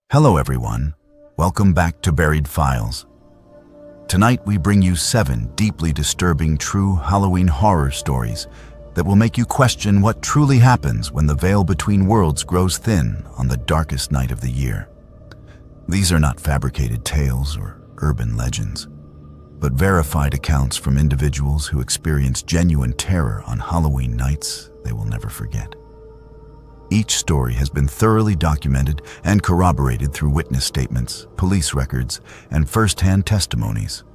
Hello everyone, welcome back to Buried Files. Tonight we bring you 7 deeply disturbing true Halloween horror stories that will make you question what truly happens when the veil between worlds grows thin on the darkest night of the year. These are not fabricated tales or urban legends, but verified accounts from individuals who experience genuine terror on Halloween nights they will never forget. Each story has been thoroughly documented and corroborated through witness statements, police records, and first-hand testimonies.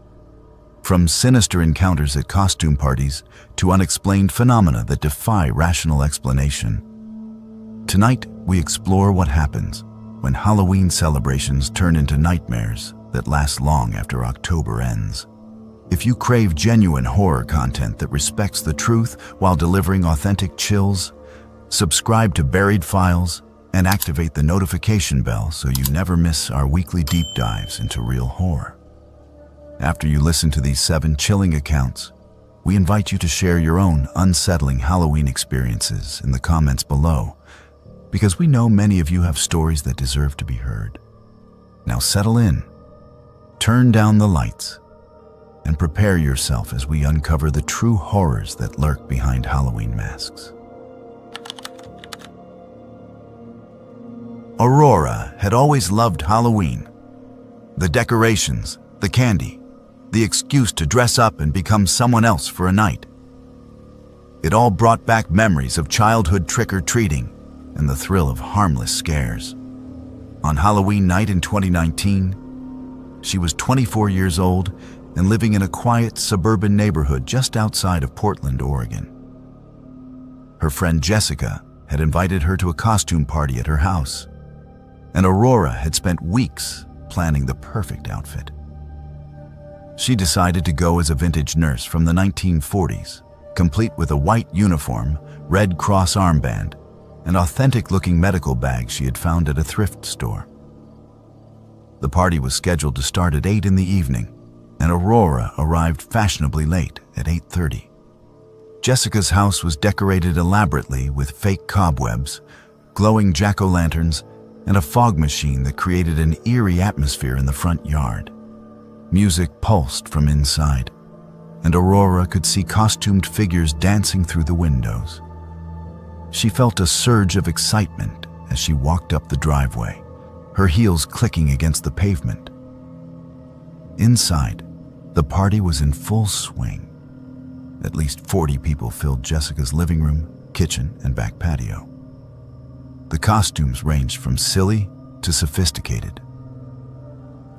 From sinister encounters at costume parties to unexplained phenomena that defy rational explanation. Tonight, we explore what happens when Halloween celebrations turn into nightmares that last long after October ends. If you crave genuine horror content that respects the truth while delivering authentic chills, subscribe to Buried Files and activate the notification bell so you never miss our weekly deep dives into real horror. After you listen to these 7 chilling accounts, we invite you to share your own unsettling Halloween experiences in the comments below, because we know many of you have stories that deserve to be heard. Now settle in, turn down the lights, and prepare yourself as we uncover the true horrors that lurk behind Halloween masks. Aurora had always loved Halloween. The decorations, the candy, the excuse to dress up and become someone else for a night. It all brought back memories of childhood trick-or-treating and the thrill of harmless scares. On Halloween night in 2019, she was 24 years old and living in a quiet suburban neighborhood just outside of Portland, Oregon. Her friend Jessica had invited her to a costume party at her house, and Aurora had spent weeks planning the perfect outfit. She decided to go as a vintage nurse from the 1940s, complete with a white uniform, Red Cross armband, and authentic-looking medical bag she had found at a thrift store. The party was scheduled to start at 8 in the evening, and Aurora arrived fashionably late at 8:30. Jessica's house was decorated elaborately with fake cobwebs, glowing jack-o'-lanterns, and a fog machine that created an eerie atmosphere in the front yard. Music pulsed from inside, and Aurora could see costumed figures dancing through the windows. She felt a surge of excitement as she walked up the driveway, her heels clicking against the pavement. Inside, the party was in full swing. At least 40 people filled Jessica's living room, kitchen, and back patio. The costumes ranged from silly to sophisticated.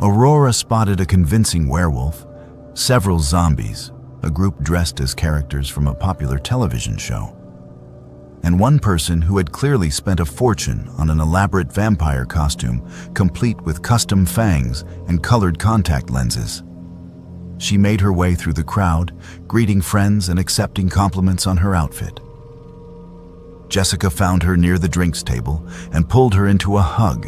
Aurora spotted a convincing werewolf, several zombies, a group dressed as characters from a popular television show, and one person who had clearly spent a fortune on an elaborate vampire costume complete with custom fangs and colored contact lenses. She made her way through the crowd, greeting friends and accepting compliments on her outfit. Jessica found her near the drinks table and pulled her into a hug.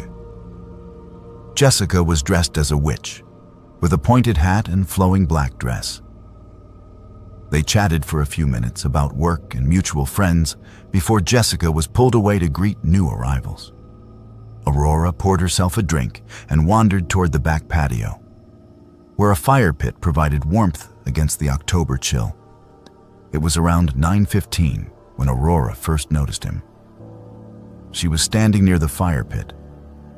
Jessica was dressed as a witch, with a pointed hat and flowing black dress. They chatted for a few minutes about work and mutual friends before Jessica was pulled away to greet new arrivals. Aurora poured herself a drink and wandered toward the back patio, where a fire pit provided warmth against the October chill. It was around 9:15 when Aurora first noticed him. She was standing near the fire pit,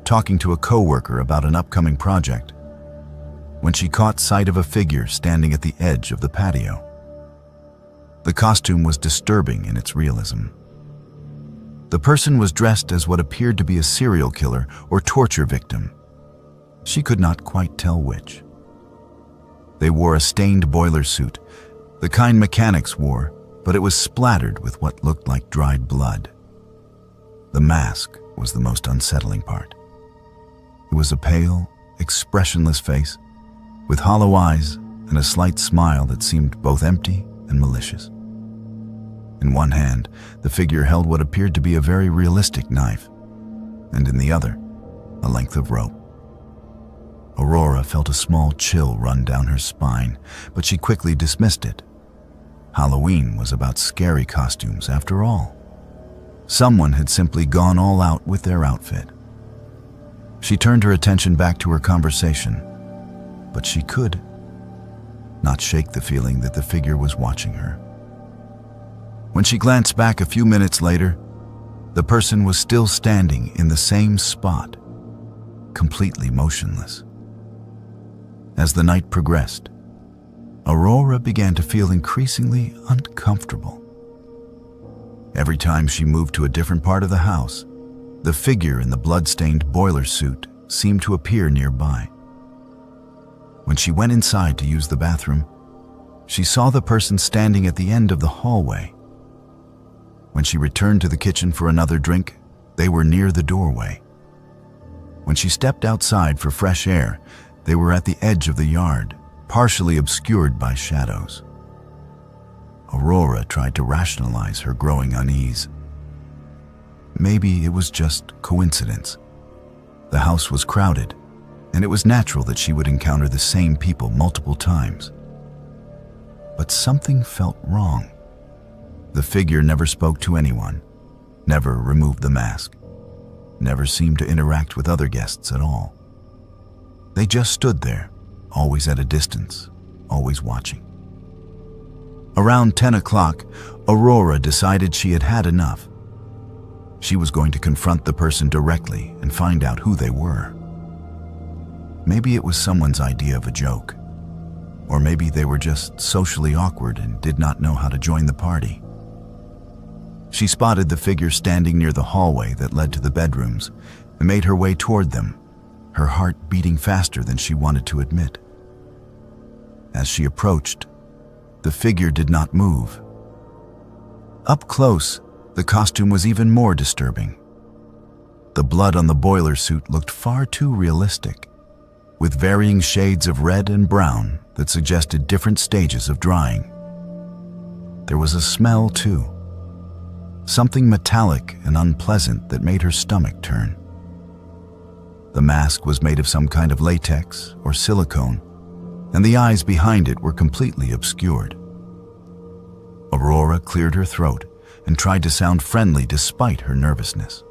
talking to a coworker about an upcoming project, when she caught sight of a figure standing at the edge of the patio. The costume was disturbing in its realism. The person was dressed as what appeared to be a serial killer or torture victim. She could not quite tell which. They wore a stained boiler suit, the kind mechanics wore, but it was splattered with what looked like dried blood. The mask was the most unsettling part. It was a pale, expressionless face, with hollow eyes and a slight smile that seemed both empty and malicious. In one hand, the figure held what appeared to be a very realistic knife, and in the other, a length of rope. Aurora felt a small chill run down her spine, but she quickly dismissed it. Halloween was about scary costumes after all. Someone had simply gone all out with their outfit. She turned her attention back to her conversation, but she could not shake the feeling that the figure was watching her. When she glanced back a few minutes later, the person was still standing in the same spot, completely motionless. As the night progressed, Aurora began to feel increasingly uncomfortable. Every time she moved to a different part of the house, the figure in the blood-stained boiler suit seemed to appear nearby. When she went inside to use the bathroom, she saw the person standing at the end of the hallway. When she returned to the kitchen for another drink, they were near the doorway. When she stepped outside for fresh air, they were at the edge of the yard, partially obscured by shadows. Aurora tried to rationalize her growing unease. Maybe it was just coincidence. The house was crowded, and it was natural that she would encounter the same people multiple times. But something felt wrong. The figure never spoke to anyone, never removed the mask, never seemed to interact with other guests at all. They just stood there, always at a distance, always watching. Around 10 o'clock, Aurora decided she had had enough. She was going to confront the person directly and find out who they were. Maybe it was someone's idea of a joke, or maybe they were just socially awkward and did not know how to join the party. She spotted the figure standing near the hallway that led to the bedrooms and made her way toward them, her heart beating faster than she wanted to admit. As she approached, the figure did not move. Up close, the costume was even more disturbing. The blood on the boiler suit looked far too realistic, with varying shades of red and brown that suggested different stages of drying. There was a smell too, something metallic and unpleasant that made her stomach turn. The mask was made of some kind of latex or silicone, and the eyes behind it were completely obscured. Aurora cleared her throat and tried to sound friendly despite her nervousness.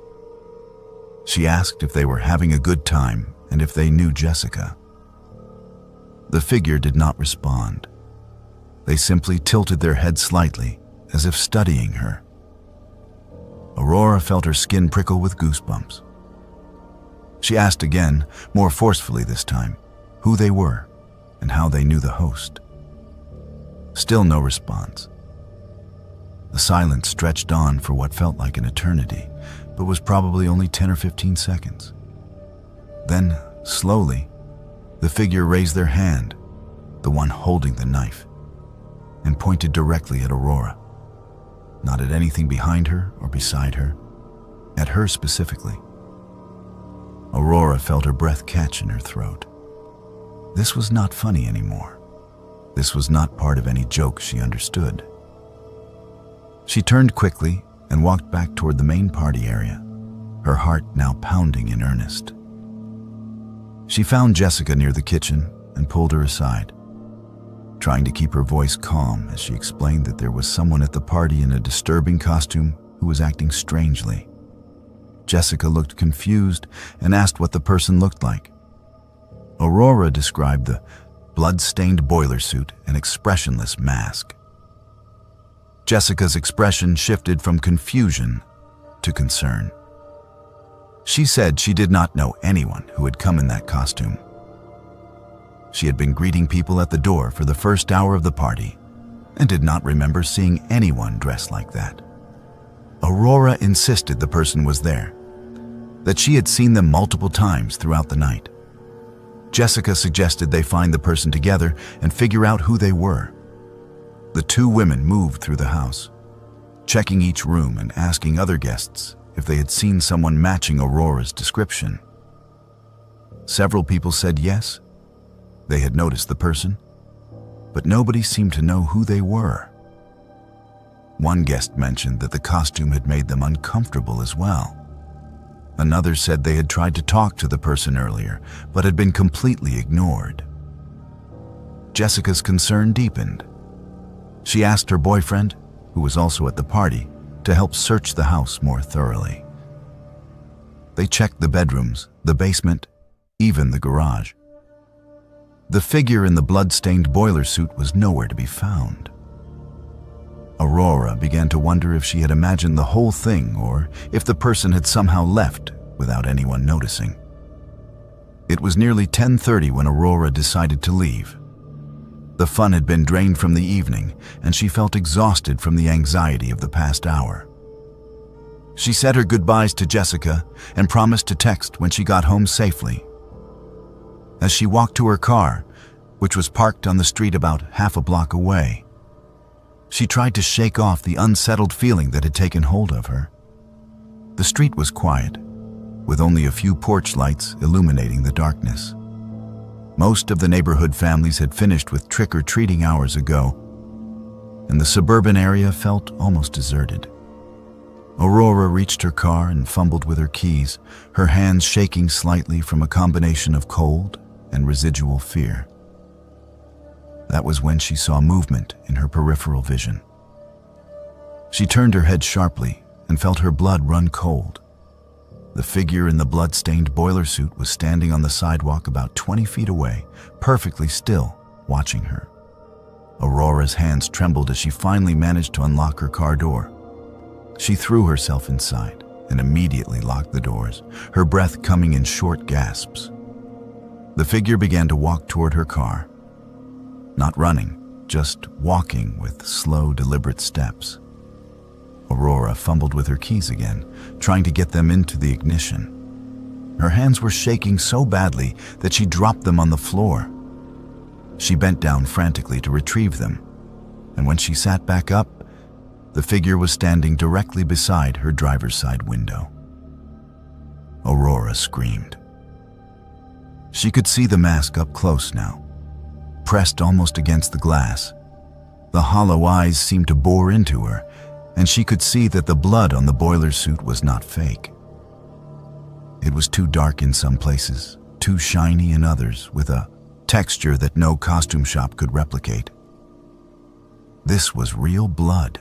She asked if they were having a good time and if they knew Jessica. The figure did not respond. They simply tilted their head slightly, as if studying her. Aurora felt her skin prickle with goosebumps. She asked again, more forcefully this time, who they were and how they knew the host. Still no response. The silence stretched on for what felt like an eternity, but was probably only 10 or 15 seconds. Then, slowly, the figure raised their hand, the one holding the knife, and pointed directly at Aurora. Not at anything behind her or beside her, at her specifically. Aurora felt her breath catch in her throat. This was not funny anymore. This was not part of any joke she understood. She turned quickly and walked back toward the main party area, her heart now pounding in earnest. She found Jessica near the kitchen and pulled her aside, trying to keep her voice calm as she explained that there was someone at the party in a disturbing costume who was acting strangely. Jessica looked confused and asked what the person looked like. Aurora described the blood-stained boiler suit and expressionless mask. Jessica's expression shifted from confusion to concern. She said she did not know anyone who had come in that costume. She had been greeting people at the door for the first hour of the party and did not remember seeing anyone dressed like that. Aurora insisted the person was there, that she had seen them multiple times throughout the night. Jessica suggested they find the person together and figure out who they were. The two women moved through the house, checking each room and asking other guests if they had seen someone matching Aurora's description. Several people said yes, they had noticed the person, but nobody seemed to know who they were. One guest mentioned that the costume had made them uncomfortable as well. Another said they had tried to talk to the person earlier, but had been completely ignored. Jessica's concern deepened. She asked her boyfriend, who was also at the party, to help search the house more thoroughly. They checked the bedrooms, the basement, even the garage. The figure in the blood-stained boiler suit was nowhere to be found. Aurora began to wonder if she had imagined the whole thing or if the person had somehow left without anyone noticing. It was nearly 10:30 when Aurora decided to leave. The fun had been drained from the evening, and she felt exhausted from the anxiety of the past hour. She said her goodbyes to Jessica and promised to text when she got home safely. As she walked to her car, which was parked on the street about half a block away, she tried to shake off the unsettled feeling that had taken hold of her. The street was quiet, with only a few porch lights illuminating the darkness. Most of the neighborhood families had finished with trick-or-treating hours ago, and the suburban area felt almost deserted. Aurora reached her car and fumbled with her keys, her hands shaking slightly from a combination of cold and residual fear. That was when she saw movement in her peripheral vision. She turned her head sharply and felt her blood run cold. The figure in the blood-stained boiler suit was standing on the sidewalk about 20 feet away, perfectly still, watching her. Aurora's hands trembled as she finally managed to unlock her car door. She threw herself inside and immediately locked the doors, her breath coming in short gasps. The figure began to walk toward her car. Not running, just walking with slow, deliberate steps. Aurora fumbled with her keys again, trying to get them into the ignition. Her hands were shaking so badly that she dropped them on the floor. She bent down frantically to retrieve them, and when she sat back up, the figure was standing directly beside her driver's side window. Aurora screamed. She could see the mask up close now, pressed almost against the glass. The hollow eyes seemed to bore into her, and she could see that the blood on the boiler suit was not fake. It was too dark in some places, too shiny in others, with a texture that no costume shop could replicate. This was real blood.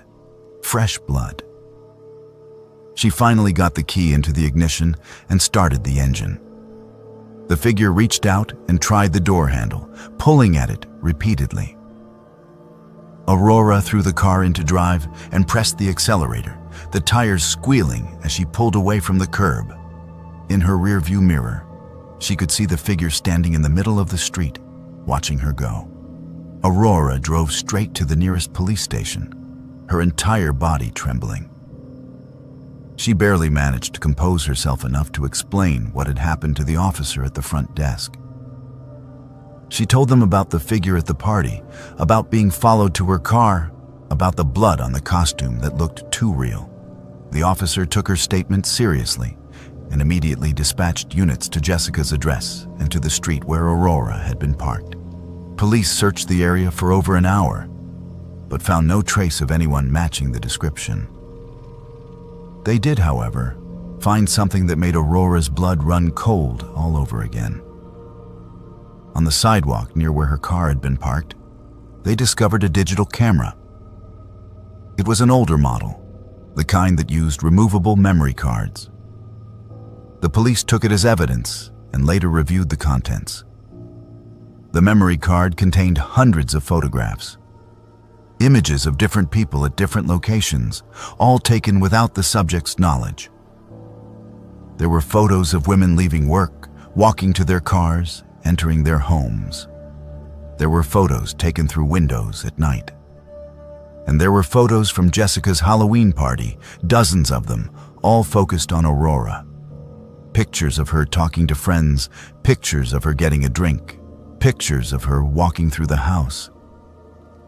Fresh blood. She finally got the key into the ignition and started the engine. The figure reached out and tried the door handle, pulling at it repeatedly. Aurora threw the car into drive and pressed the accelerator, the tires squealing as she pulled away from the curb. In her rearview mirror, she could see the figure standing in the middle of the street, watching her go. Aurora drove straight to the nearest police station, her entire body trembling. She barely managed to compose herself enough to explain what had happened to the officer at the front desk. She told them about the figure at the party, about being followed to her car, about the blood on the costume that looked too real. The officer took her statement seriously and immediately dispatched units to Jessica's address and to the street where Aurora had been parked. Police searched the area for over an hour, but found no trace of anyone matching the description. They did, however, find something that made Aurora's blood run cold all over again. On the sidewalk near where her car had been parked, they discovered a digital camera. It was an older model, the kind that used removable memory cards. The police took it as evidence and later reviewed the contents. The memory card contained hundreds of photographs, images of different people at different locations, all taken without the subject's knowledge. There were photos of women leaving work, walking to their cars, entering their homes. There were photos taken through windows at night. And there were photos from Jessica's Halloween party, dozens of them, all focused on Aurora. Pictures of her talking to friends, pictures of her getting a drink, pictures of her walking through the house.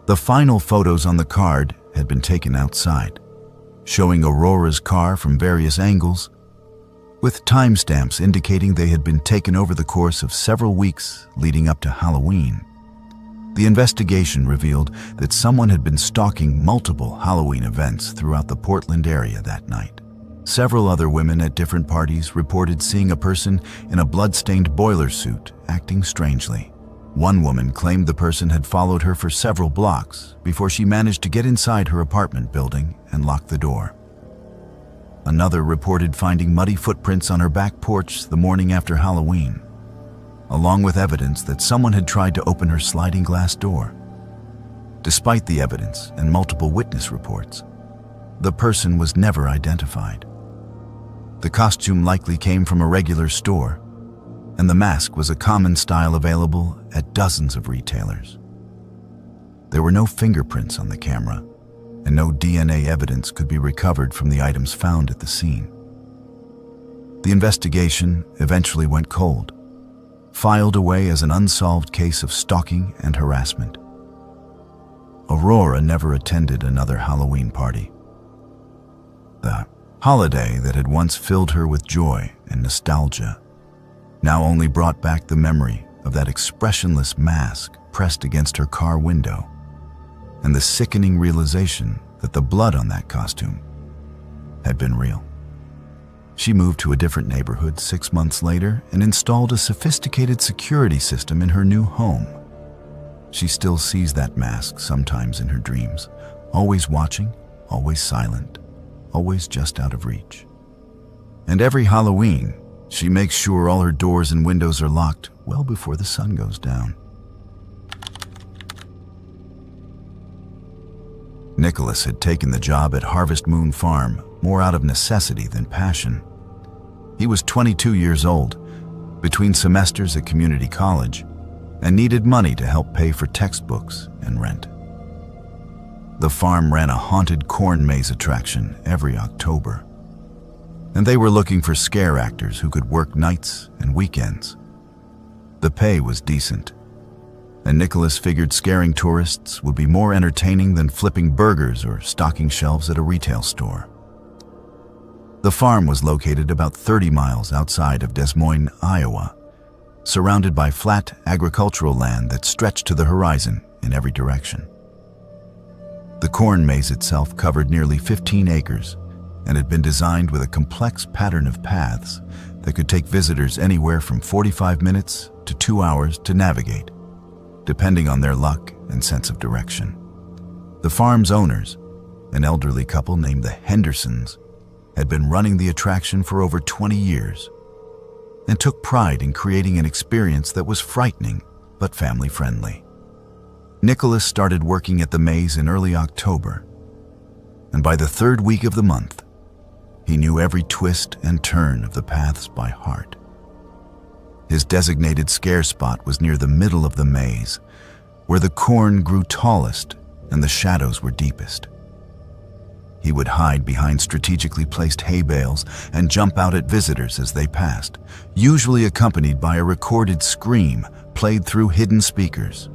The final photos on the card had been taken outside, showing Aurora's car from various angles, with timestamps indicating they had been taken over the course of several weeks leading up to Halloween. The investigation revealed that someone had been stalking multiple Halloween events throughout the Portland area that night. Several other women at different parties reported seeing a person in a blood-stained boiler suit acting strangely. One woman claimed the person had followed her for several blocks before she managed to get inside her apartment building and lock the door. Another reported finding muddy footprints on her back porch the morning after Halloween, along with evidence that someone had tried to open her sliding glass door. Despite the evidence and multiple witness reports, the person was never identified. The costume likely came from a regular store, and the mask was a common style available at dozens of retailers. There were no fingerprints on the camera, and no DNA evidence could be recovered from the items found at the scene. The investigation eventually went cold, filed away as an unsolved case of stalking and harassment. Aurora never attended another Halloween party. The holiday that had once filled her with joy and nostalgia now only brought back the memory of that expressionless mask pressed against her car window, and the sickening realization that the blood on that costume had been real. She moved to a different neighborhood 6 months later and installed a sophisticated security system in her new home. She still sees that mask sometimes in her dreams, always watching, always silent, always just out of reach. And every Halloween, she makes sure all her doors and windows are locked well before the sun goes down. Nicholas had taken the job at Harvest Moon Farm more out of necessity than passion. He was 22 years old, between semesters at community college, and needed money to help pay for textbooks and rent. The farm ran a haunted corn maze attraction every October, and they were looking for scare actors who could work nights and weekends. The pay was decent, and Nicholas figured scaring tourists would be more entertaining than flipping burgers or stocking shelves at a retail store. The farm was located about 30 miles outside of Des Moines, Iowa, surrounded by flat agricultural land that stretched to the horizon in every direction. The corn maze itself covered nearly 15 acres and had been designed with a complex pattern of paths that could take visitors anywhere from 45 minutes to 2 hours to navigate, depending on their luck and sense of direction. The farm's owners, an elderly couple named the Hendersons, had been running the attraction for over 20 years and took pride in creating an experience that was frightening but family-friendly. Nicholas started working at the maze in early October, and by the 3rd week of the month, he knew every twist and turn of the paths by heart. His designated scare spot was near the middle of the maze, where the corn grew tallest and the shadows were deepest. He would hide behind strategically placed hay bales and jump out at visitors as they passed, usually accompanied by a recorded scream played through hidden speakers.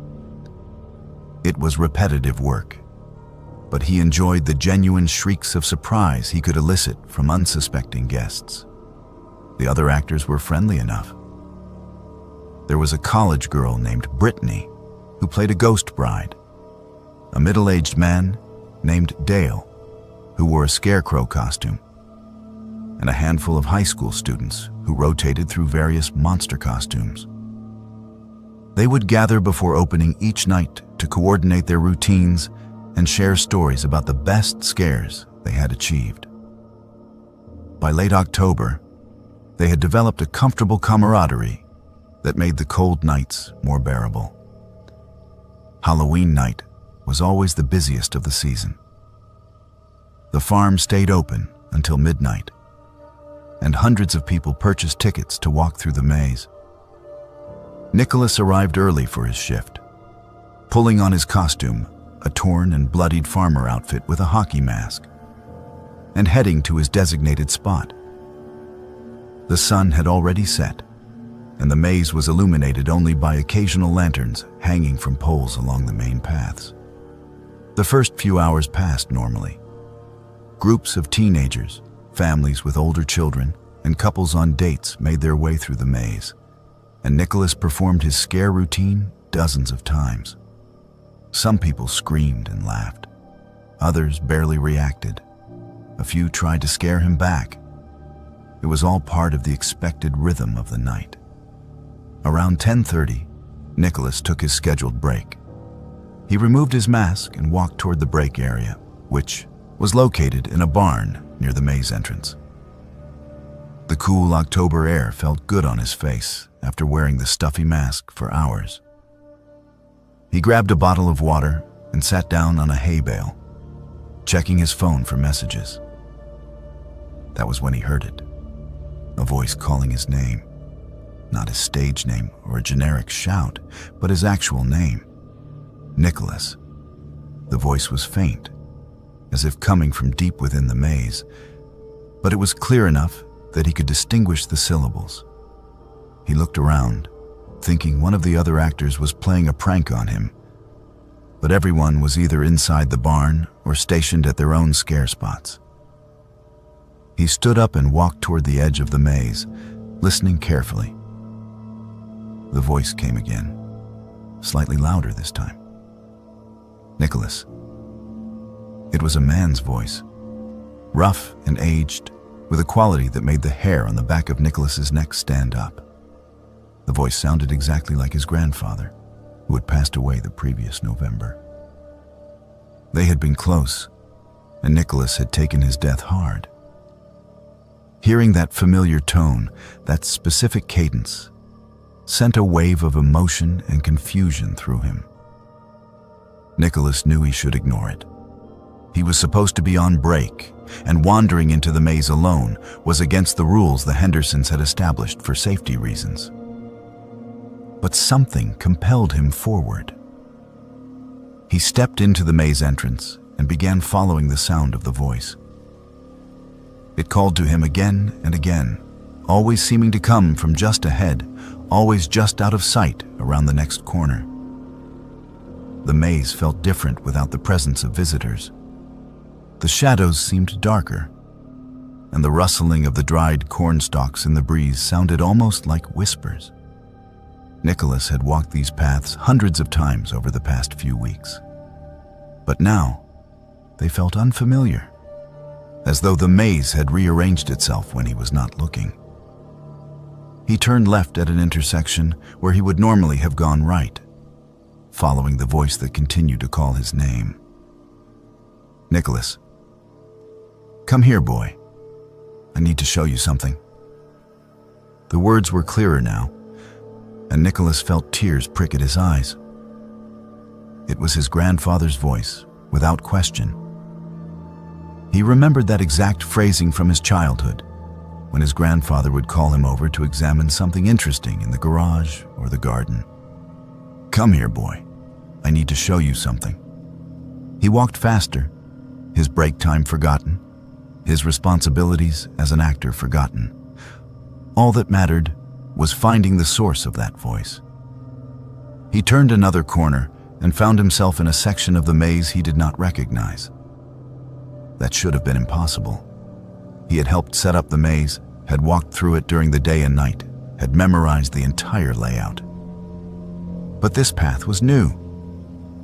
It was repetitive work, but he enjoyed the genuine shrieks of surprise he could elicit from unsuspecting guests. The other actors were friendly enough. There was a college girl named Brittany who played a ghost bride, a middle-aged man named Dale who wore a scarecrow costume, and a handful of high school students who rotated through various monster costumes. They would gather before opening each night to coordinate their routines and share stories about the best scares they had achieved. By late October, they had developed a comfortable camaraderie that made the cold nights more bearable. Halloween night was always the busiest of the season. The farm stayed open until midnight, and hundreds of people purchased tickets to walk through the maze. Nicholas arrived early for his shift, pulling on his costume, a torn and bloodied farmer outfit with a hockey mask, and heading to his designated spot. The sun had already set, and the maze was illuminated only by occasional lanterns hanging from poles along the main paths. The first few hours passed normally. Groups of teenagers, families with older children, and couples on dates made their way through the maze, and Nicholas performed his scare routine dozens of times. Some people screamed and laughed. Others barely reacted. A few tried to scare him back. It was all part of the expected rhythm of the night. Around 10:30, Nicholas took his scheduled break. He removed his mask and walked toward the break area, which was located in a barn near the maze entrance. The cool October air felt good on his face after wearing the stuffy mask for hours. He grabbed a bottle of water and sat down on a hay bale, checking his phone for messages. That was when he heard it, a voice calling his name. Not his stage name or a generic shout, but his actual name, Nicholas. The voice was faint, as if coming from deep within the maze, but it was clear enough that he could distinguish the syllables. He looked around, thinking one of the other actors was playing a prank on him, but everyone was either inside the barn or stationed at their own scare spots. He stood up and walked toward the edge of the maze, listening carefully. The voice came again, slightly louder this time. Nicholas. It was a man's voice, rough and aged, with a quality that made the hair on the back of Nicholas's neck stand up. The voice sounded exactly like his grandfather, who had passed away the previous November. They had been close, and Nicholas had taken his death hard. Hearing that familiar tone, that specific cadence, sent a wave of emotion and confusion through him. Nicholas knew he should ignore it. He was supposed to be on break, and wandering into the maze alone was against the rules the Hendersons had established for safety reasons. But something compelled him forward. He stepped into the maze entrance and began following the sound of the voice. It called to him again and again, always seeming to come from just ahead, always just out of sight around the next corner. The maze felt different without the presence of visitors. The shadows seemed darker, and the rustling of the dried corn stalks in the breeze sounded almost like whispers. Nicholas had walked these paths hundreds of times over the past few weeks, but now they felt unfamiliar, as though the maze had rearranged itself when he was not looking. He turned left at an intersection where he would normally have gone right, following the voice that continued to call his name. Nicholas. Come here, boy. I need to show you something. The words were clearer now, and Nicholas felt tears prick at his eyes. It was his grandfather's voice, without question. He remembered that exact phrasing from his childhood, when his grandfather would call him over to examine something interesting in the garage or the garden. Come here, boy. I need to show you something. He walked faster, his break time forgotten, his responsibilities as an actor forgotten. All that mattered was finding the source of that voice. He turned another corner and found himself in a section of the maze he did not recognize. That should have been impossible. He had helped set up the maze, had walked through it during the day and night, had memorized the entire layout. But this path was new.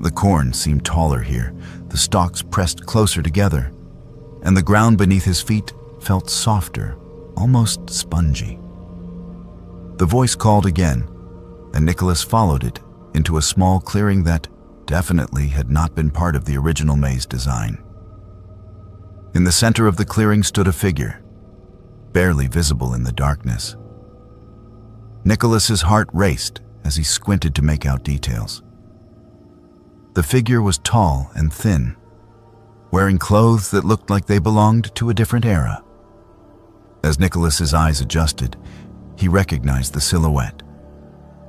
The corn seemed taller here, the stalks pressed closer together, and the ground beneath his feet felt softer, almost spongy. The voice called again, and Nicholas followed it into a small clearing that definitely had not been part of the original maze design. In the center of the clearing stood a figure, barely visible in the darkness. Nicholas's heart raced as he squinted to make out details. The figure was tall and thin, wearing clothes that looked like they belonged to a different era. As Nicholas's eyes adjusted, he recognized the silhouette,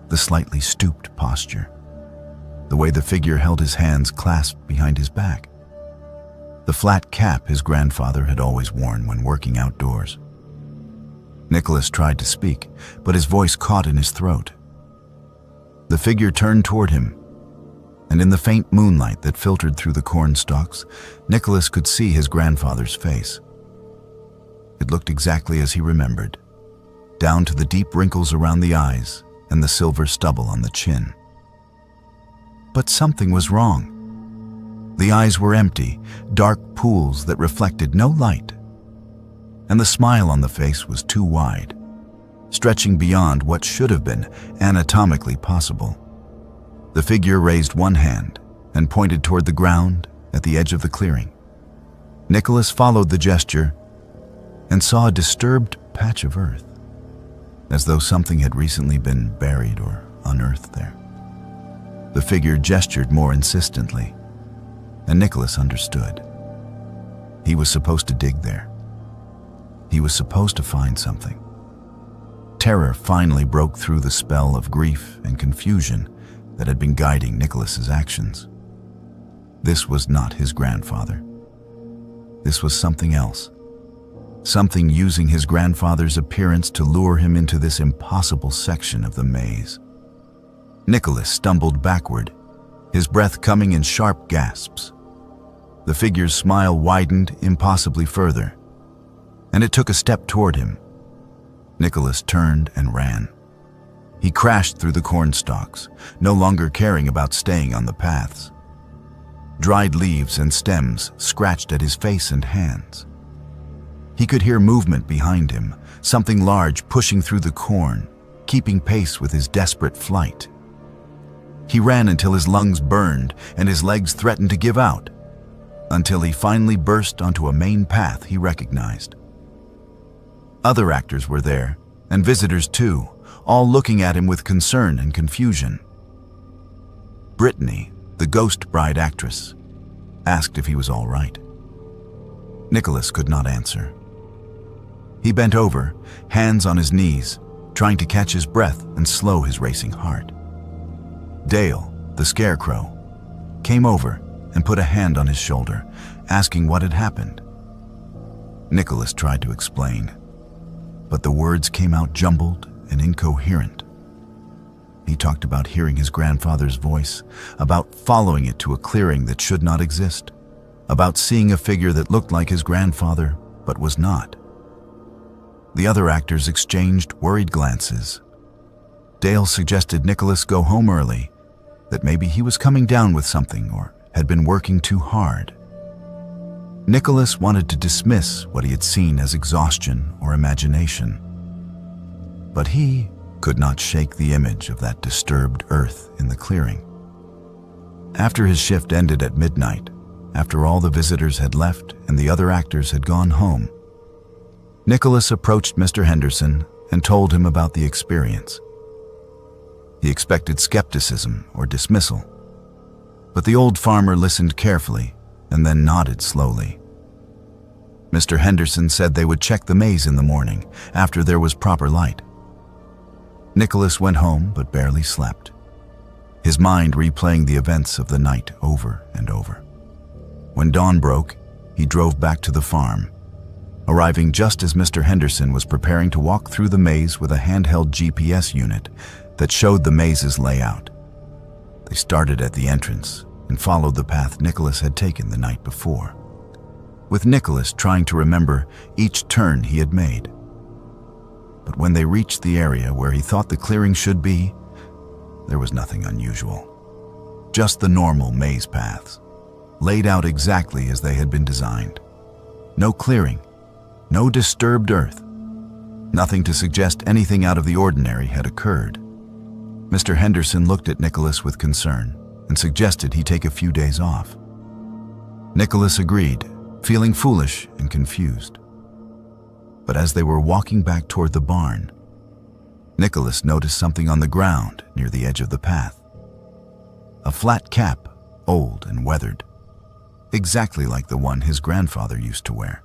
the slightly stooped posture, the way the figure held his hands clasped behind his back, the flat cap his grandfather had always worn when working outdoors. Nicholas tried to speak, but his voice caught in his throat. The figure turned toward him, and in the faint moonlight that filtered through the corn stalks, Nicholas could see his grandfather's face. It looked exactly as he remembered, down to the deep wrinkles around the eyes and the silver stubble on the chin. But something was wrong. The eyes were empty, dark pools that reflected no light, and the smile on the face was too wide, stretching beyond what should have been anatomically possible. The figure raised one hand and pointed toward the ground at the edge of the clearing. Nicholas followed the gesture and saw a disturbed patch of earth, as though something had recently been buried or unearthed there. The figure gestured more insistently, and Nicholas understood. He was supposed to dig there. He was supposed to find something. Terror finally broke through the spell of grief and confusion that had been guiding Nicholas's actions. This was not his grandfather. This was something else. Something using his grandfather's appearance to lure him into this impossible section of the maze. Nicholas stumbled backward, his breath coming in sharp gasps. The figure's smile widened impossibly further, and it took a step toward him. Nicholas turned and ran. He crashed through the cornstalks, no longer caring about staying on the paths. Dried leaves and stems scratched at his face and hands. He could hear movement behind him, something large pushing through the corn, keeping pace with his desperate flight. He ran until his lungs burned and his legs threatened to give out, until he finally burst onto a main path he recognized. Other actors were there, and visitors too, all looking at him with concern and confusion. Brittany, the ghost bride actress, asked if he was all right. Nicholas could not answer. He bent over, hands on his knees, trying to catch his breath and slow his racing heart. Dale, the scarecrow, came over and put a hand on his shoulder, asking what had happened. Nicholas tried to explain, but the words came out jumbled and incoherent. He talked about hearing his grandfather's voice, about following it to a clearing that should not exist, about seeing a figure that looked like his grandfather but was not. The other actors exchanged worried glances. Dale suggested Nicholas go home early, that maybe he was coming down with something or had been working too hard. Nicholas wanted to dismiss what he had seen as exhaustion or imagination, but he could not shake the image of that disturbed earth in the clearing. After his shift ended at midnight, after all the visitors had left and the other actors had gone home, Nicholas approached Mr. Henderson and told him about the experience. He expected skepticism or dismissal, but the old farmer listened carefully and then nodded slowly. Mr. Henderson said they would check the maze in the morning after there was proper light. Nicholas went home but barely slept, his mind replaying the events of the night over and over. When dawn broke, he drove back to the farm, arriving just as Mr. Henderson was preparing to walk through the maze with a handheld GPS unit that showed the maze's layout. They started at the entrance and followed the path Nicholas had taken the night before, with Nicholas trying to remember each turn he had made. But when they reached the area where he thought the clearing should be, there was nothing unusual. Just the normal maze paths, laid out exactly as they had been designed. No clearing, no disturbed earth, nothing to suggest anything out of the ordinary had occurred. Mr. Henderson looked at Nicholas with concern and suggested he take a few days off. Nicholas agreed, feeling foolish and confused. But as they were walking back toward the barn, Nicholas noticed something on the ground near the edge of the path. A flat cap, old and weathered, exactly like the one his grandfather used to wear.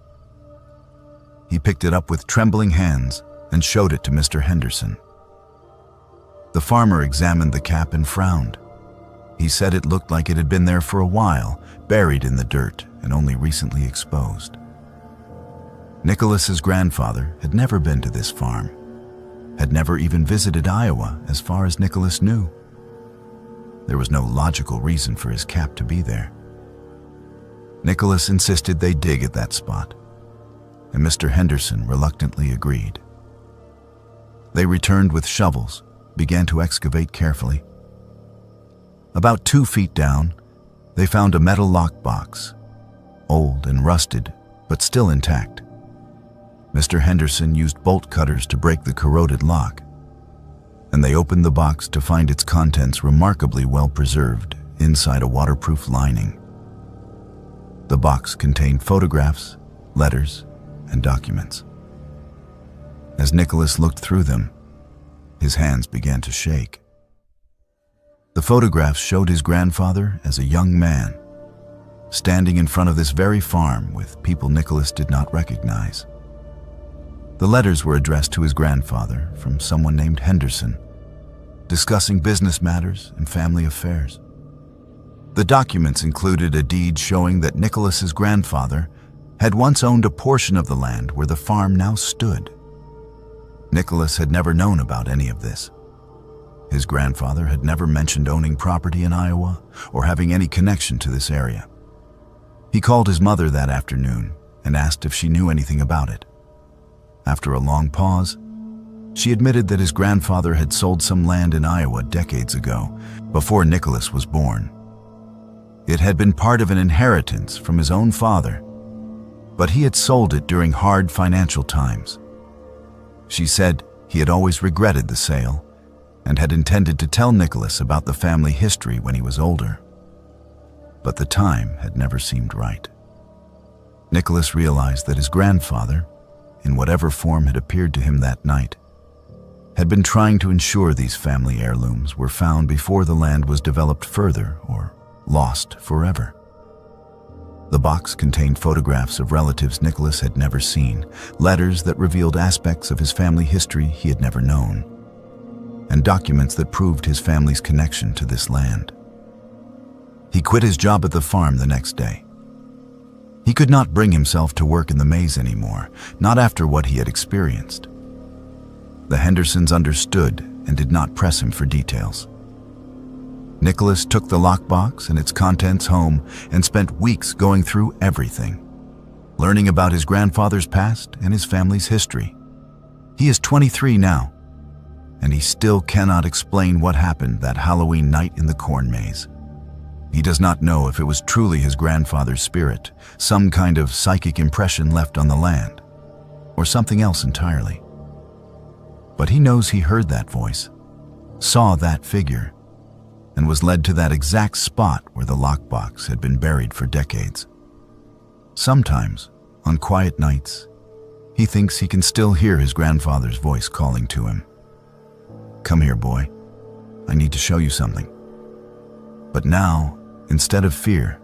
He picked it up with trembling hands and showed it to Mr. Henderson. The farmer examined the cap and frowned. He said it looked like it had been there for a while, buried in the dirt and only recently exposed. Nicholas's grandfather had never been to this farm, had never even visited Iowa as far as Nicholas knew. There was no logical reason for his cap to be there. Nicholas insisted they dig at that spot, and Mr. Henderson reluctantly agreed. They returned with shovels, began to excavate carefully. About 2 feet down, they found a metal lockbox, old and rusted, but still intact. Mr. Henderson used bolt cutters to break the corroded lock, and they opened the box to find its contents remarkably well preserved inside a waterproof lining. The box contained photographs, letters, and documents. As Nicholas looked through them, his hands began to shake. The photographs showed his grandfather as a young man, standing in front of this very farm with people Nicholas did not recognize. The letters were addressed to his grandfather from someone named Henderson, discussing business matters and family affairs. The documents included a deed showing that Nicholas's grandfather had once owned a portion of the land where the farm now stood. Nicholas had never known about any of this. His grandfather had never mentioned owning property in Iowa or having any connection to this area. He called his mother that afternoon and asked if she knew anything about it. After a long pause, she admitted that his grandfather had sold some land in Iowa decades ago, before Nicholas was born. It had been part of an inheritance from his own father, but he had sold it during hard financial times. She said he had always regretted the sale and had intended to tell Nicholas about the family history when he was older. But the time had never seemed right. Nicholas realized that his grandfather, in whatever form had appeared to him that night, had been trying to ensure these family heirlooms were found before the land was developed further or lost forever. The box contained photographs of relatives Nicholas had never seen, letters that revealed aspects of his family history he had never known, and documents that proved his family's connection to this land. He quit his job at the farm the next day. He could not bring himself to work in the maze anymore, not after what he had experienced. The Hendersons understood and did not press him for details. Nicholas took the lockbox and its contents home and spent weeks going through everything, learning about his grandfather's past and his family's history. He is 23 now, and he still cannot explain what happened that Halloween night in the corn maze. He does not know if it was truly his grandfather's spirit, some kind of psychic impression left on the land, or something else entirely. But he knows he heard that voice, saw that figure, and was led to that exact spot where the lockbox had been buried for decades. Sometimes, on quiet nights, he thinks he can still hear his grandfather's voice calling to him. "Come here, boy. I need to show you something." But now, instead of fear,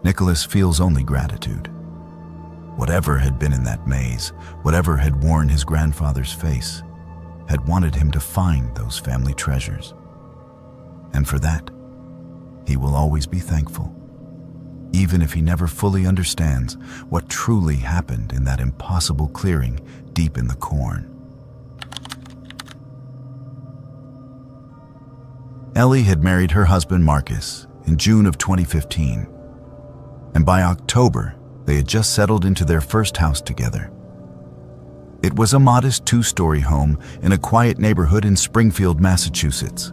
Nicholas feels only gratitude. Whatever had been in that maze, whatever had worn his grandfather's face, had wanted him to find those family treasures. And for that, he will always be thankful, even if he never fully understands what truly happened in that impossible clearing deep in the corn. Ellie had married her husband Marcus in June of 2015, and by October, they had just settled into their first house together. It was a modest 2-story home in a quiet neighborhood in Springfield, Massachusetts.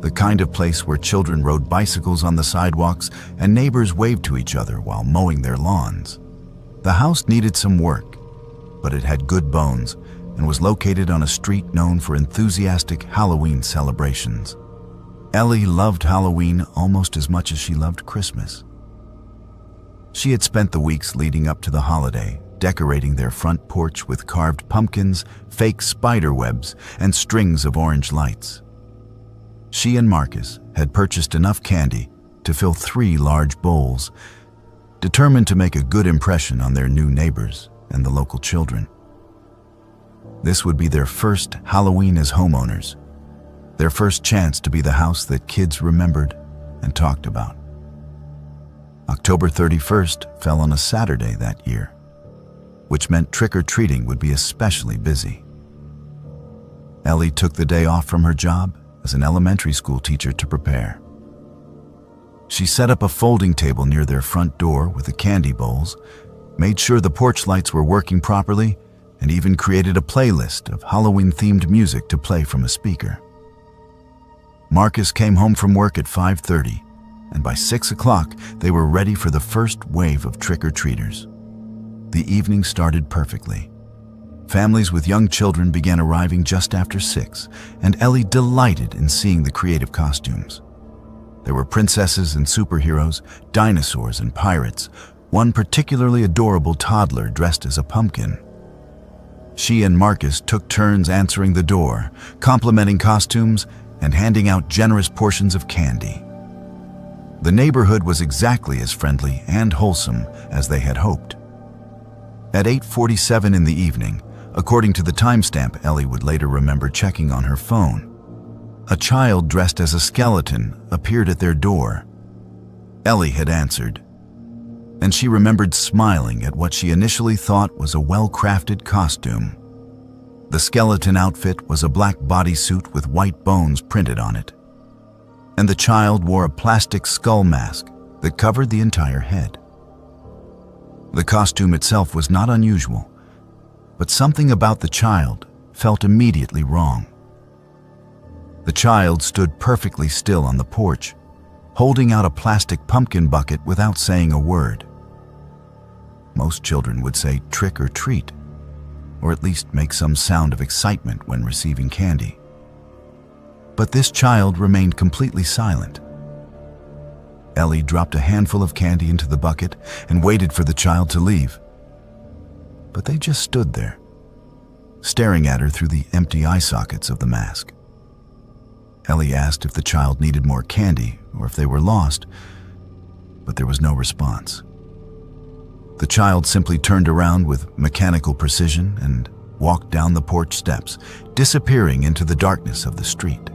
The kind of place where children rode bicycles on the sidewalks and neighbors waved to each other while mowing their lawns. The house needed some work, but it had good bones and was located on a street known for enthusiastic Halloween celebrations. Ellie loved Halloween almost as much as she loved Christmas. She had spent the weeks leading up to the holiday decorating their front porch with carved pumpkins, fake spider webs, and strings of orange lights. She and Marcus had purchased enough candy to fill 3 large bowls, determined to make a good impression on their new neighbors and the local children. This would be their first Halloween as homeowners, their first chance to be the house that kids remembered and talked about. October 31st fell on a Saturday that year, which meant trick-or-treating would be especially busy. Ellie took the day off from her job as an elementary school teacher to prepare. She set up a folding table near their front door with the candy bowls, made sure the porch lights were working properly, and even created a playlist of Halloween-themed music to play from a speaker. Marcus came home from work at 5:30, and by 6 o'clock they were ready for the first wave of trick-or-treaters. The evening started perfectly. Families with young children began arriving just after 6, and Ellie delighted in seeing the creative costumes. There were princesses and superheroes, dinosaurs and pirates, one particularly adorable toddler dressed as a pumpkin. She and Marcus took turns answering the door, complimenting costumes and handing out generous portions of candy. The neighborhood was exactly as friendly and wholesome as they had hoped. At 8:47 in the evening, according to the timestamp Ellie would later remember checking on her phone, a child dressed as a skeleton appeared at their door. Ellie had answered, and she remembered smiling at what she initially thought was a well-crafted costume. The skeleton outfit was a black bodysuit with white bones printed on it, and the child wore a plastic skull mask that covered the entire head. The costume itself was not unusual, but something about the child felt immediately wrong. The child stood perfectly still on the porch, holding out a plastic pumpkin bucket without saying a word. Most children would say trick or treat, or at least make some sound of excitement when receiving candy. But this child remained completely silent. Ellie dropped a handful of candy into the bucket and waited for the child to leave. But they just stood there, staring at her through the empty eye sockets of the mask. Ellie asked if the child needed more candy or if they were lost, but there was no response. The child simply turned around with mechanical precision and walked down the porch steps, disappearing into the darkness of the street.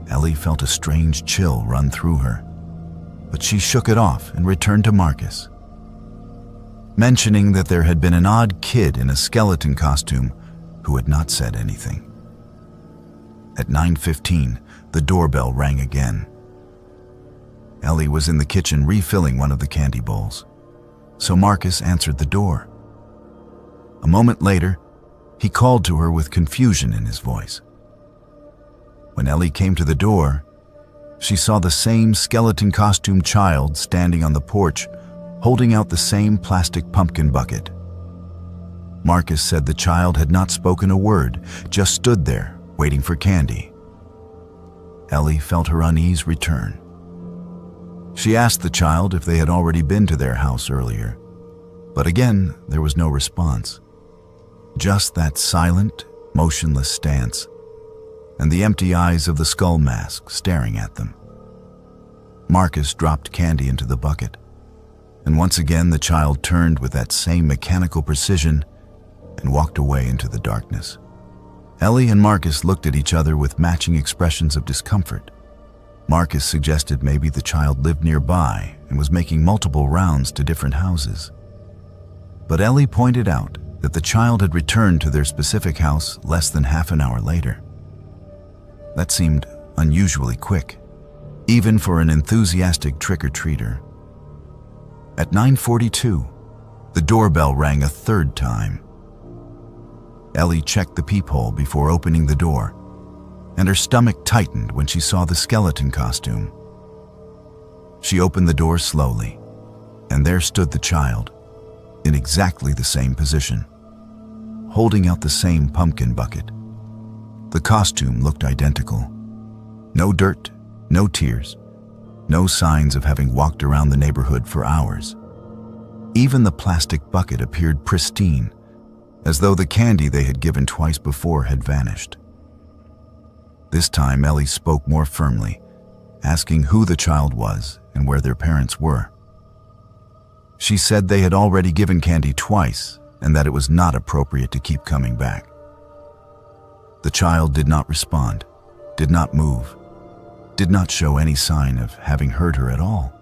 Ellie felt a strange chill run through her, but she shook it off and returned to Marcus, mentioning that there had been an odd kid in a skeleton costume who had not said anything. At 9:15, the doorbell rang again. Ellie was in the kitchen refilling one of the candy bowls, so Marcus answered the door. A moment later, he called to her with confusion in his voice. When Ellie came to the door, she saw the same skeleton costume child standing on the porch, holding out the same plastic pumpkin bucket. Marcus said the child had not spoken a word, just stood there, waiting for candy. Ellie felt her unease return. She asked the child if they had already been to their house earlier, but again, there was no response. Just that silent, motionless stance, and the empty eyes of the skull mask staring at them. Marcus dropped candy into the bucket, and once again the child turned with that same mechanical precision and walked away into the darkness. Ellie and Marcus looked at each other with matching expressions of discomfort. Marcus suggested maybe the child lived nearby and was making multiple rounds to different houses. But Ellie pointed out that the child had returned to their specific house less than half an hour later. That seemed unusually quick, even for an enthusiastic trick-or-treater. At 9:42, the doorbell rang a third time. Ellie checked the peephole before opening the door, and her stomach tightened when she saw the skeleton costume. She opened the door slowly, and there stood the child, in exactly the same position, holding out the same pumpkin bucket. The costume looked identical. No dirt, no tears, no signs of having walked around the neighborhood for hours. Even the plastic bucket appeared pristine, as though the candy they had given twice before had vanished. This time, Ellie spoke more firmly, asking who the child was and where their parents were. She said they had already given candy twice and that it was not appropriate to keep coming back. The child did not respond, did not move, did not show any sign of having heard her at all.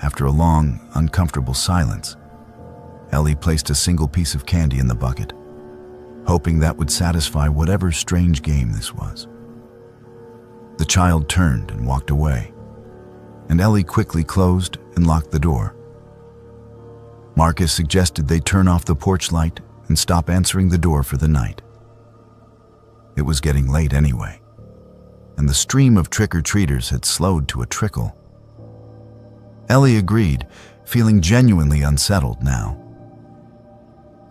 After a long, uncomfortable silence, Ellie placed a single piece of candy in the bucket, hoping that would satisfy whatever strange game this was. The child turned and walked away, and Ellie quickly closed and locked the door. Marcus suggested they turn off the porch light and stop answering the door for the night. It was getting late anyway, and the stream of trick-or-treaters had slowed to a trickle. Ellie agreed, feeling genuinely unsettled now.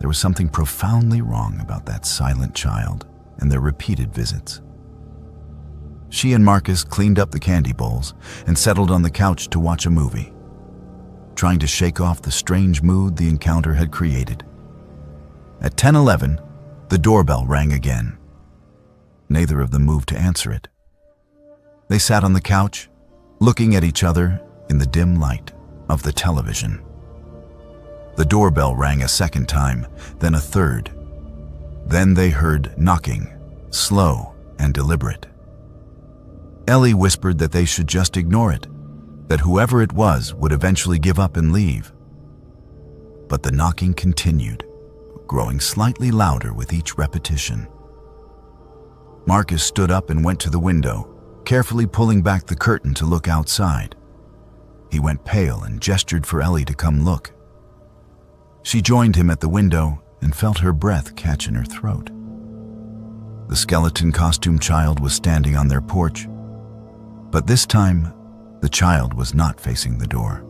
There was something profoundly wrong about that silent child and their repeated visits. She and Marcus cleaned up the candy bowls and settled on the couch to watch a movie, trying to shake off the strange mood the encounter had created. At 10:11, the doorbell rang again. Neither of them moved to answer it. They sat on the couch, looking at each other in the dim light of the television. The doorbell rang a second time, then a third. Then they heard knocking, slow and deliberate. Ellie whispered that they should just ignore it, that whoever it was would eventually give up and leave. But the knocking continued, growing slightly louder with each repetition. Marcus stood up and went to the window, carefully pulling back the curtain to look outside. He went pale and gestured for Ellie to come look. She joined him at the window and felt her breath catch in her throat. The skeleton costume child was standing on their porch, but this time, the child was not facing the door.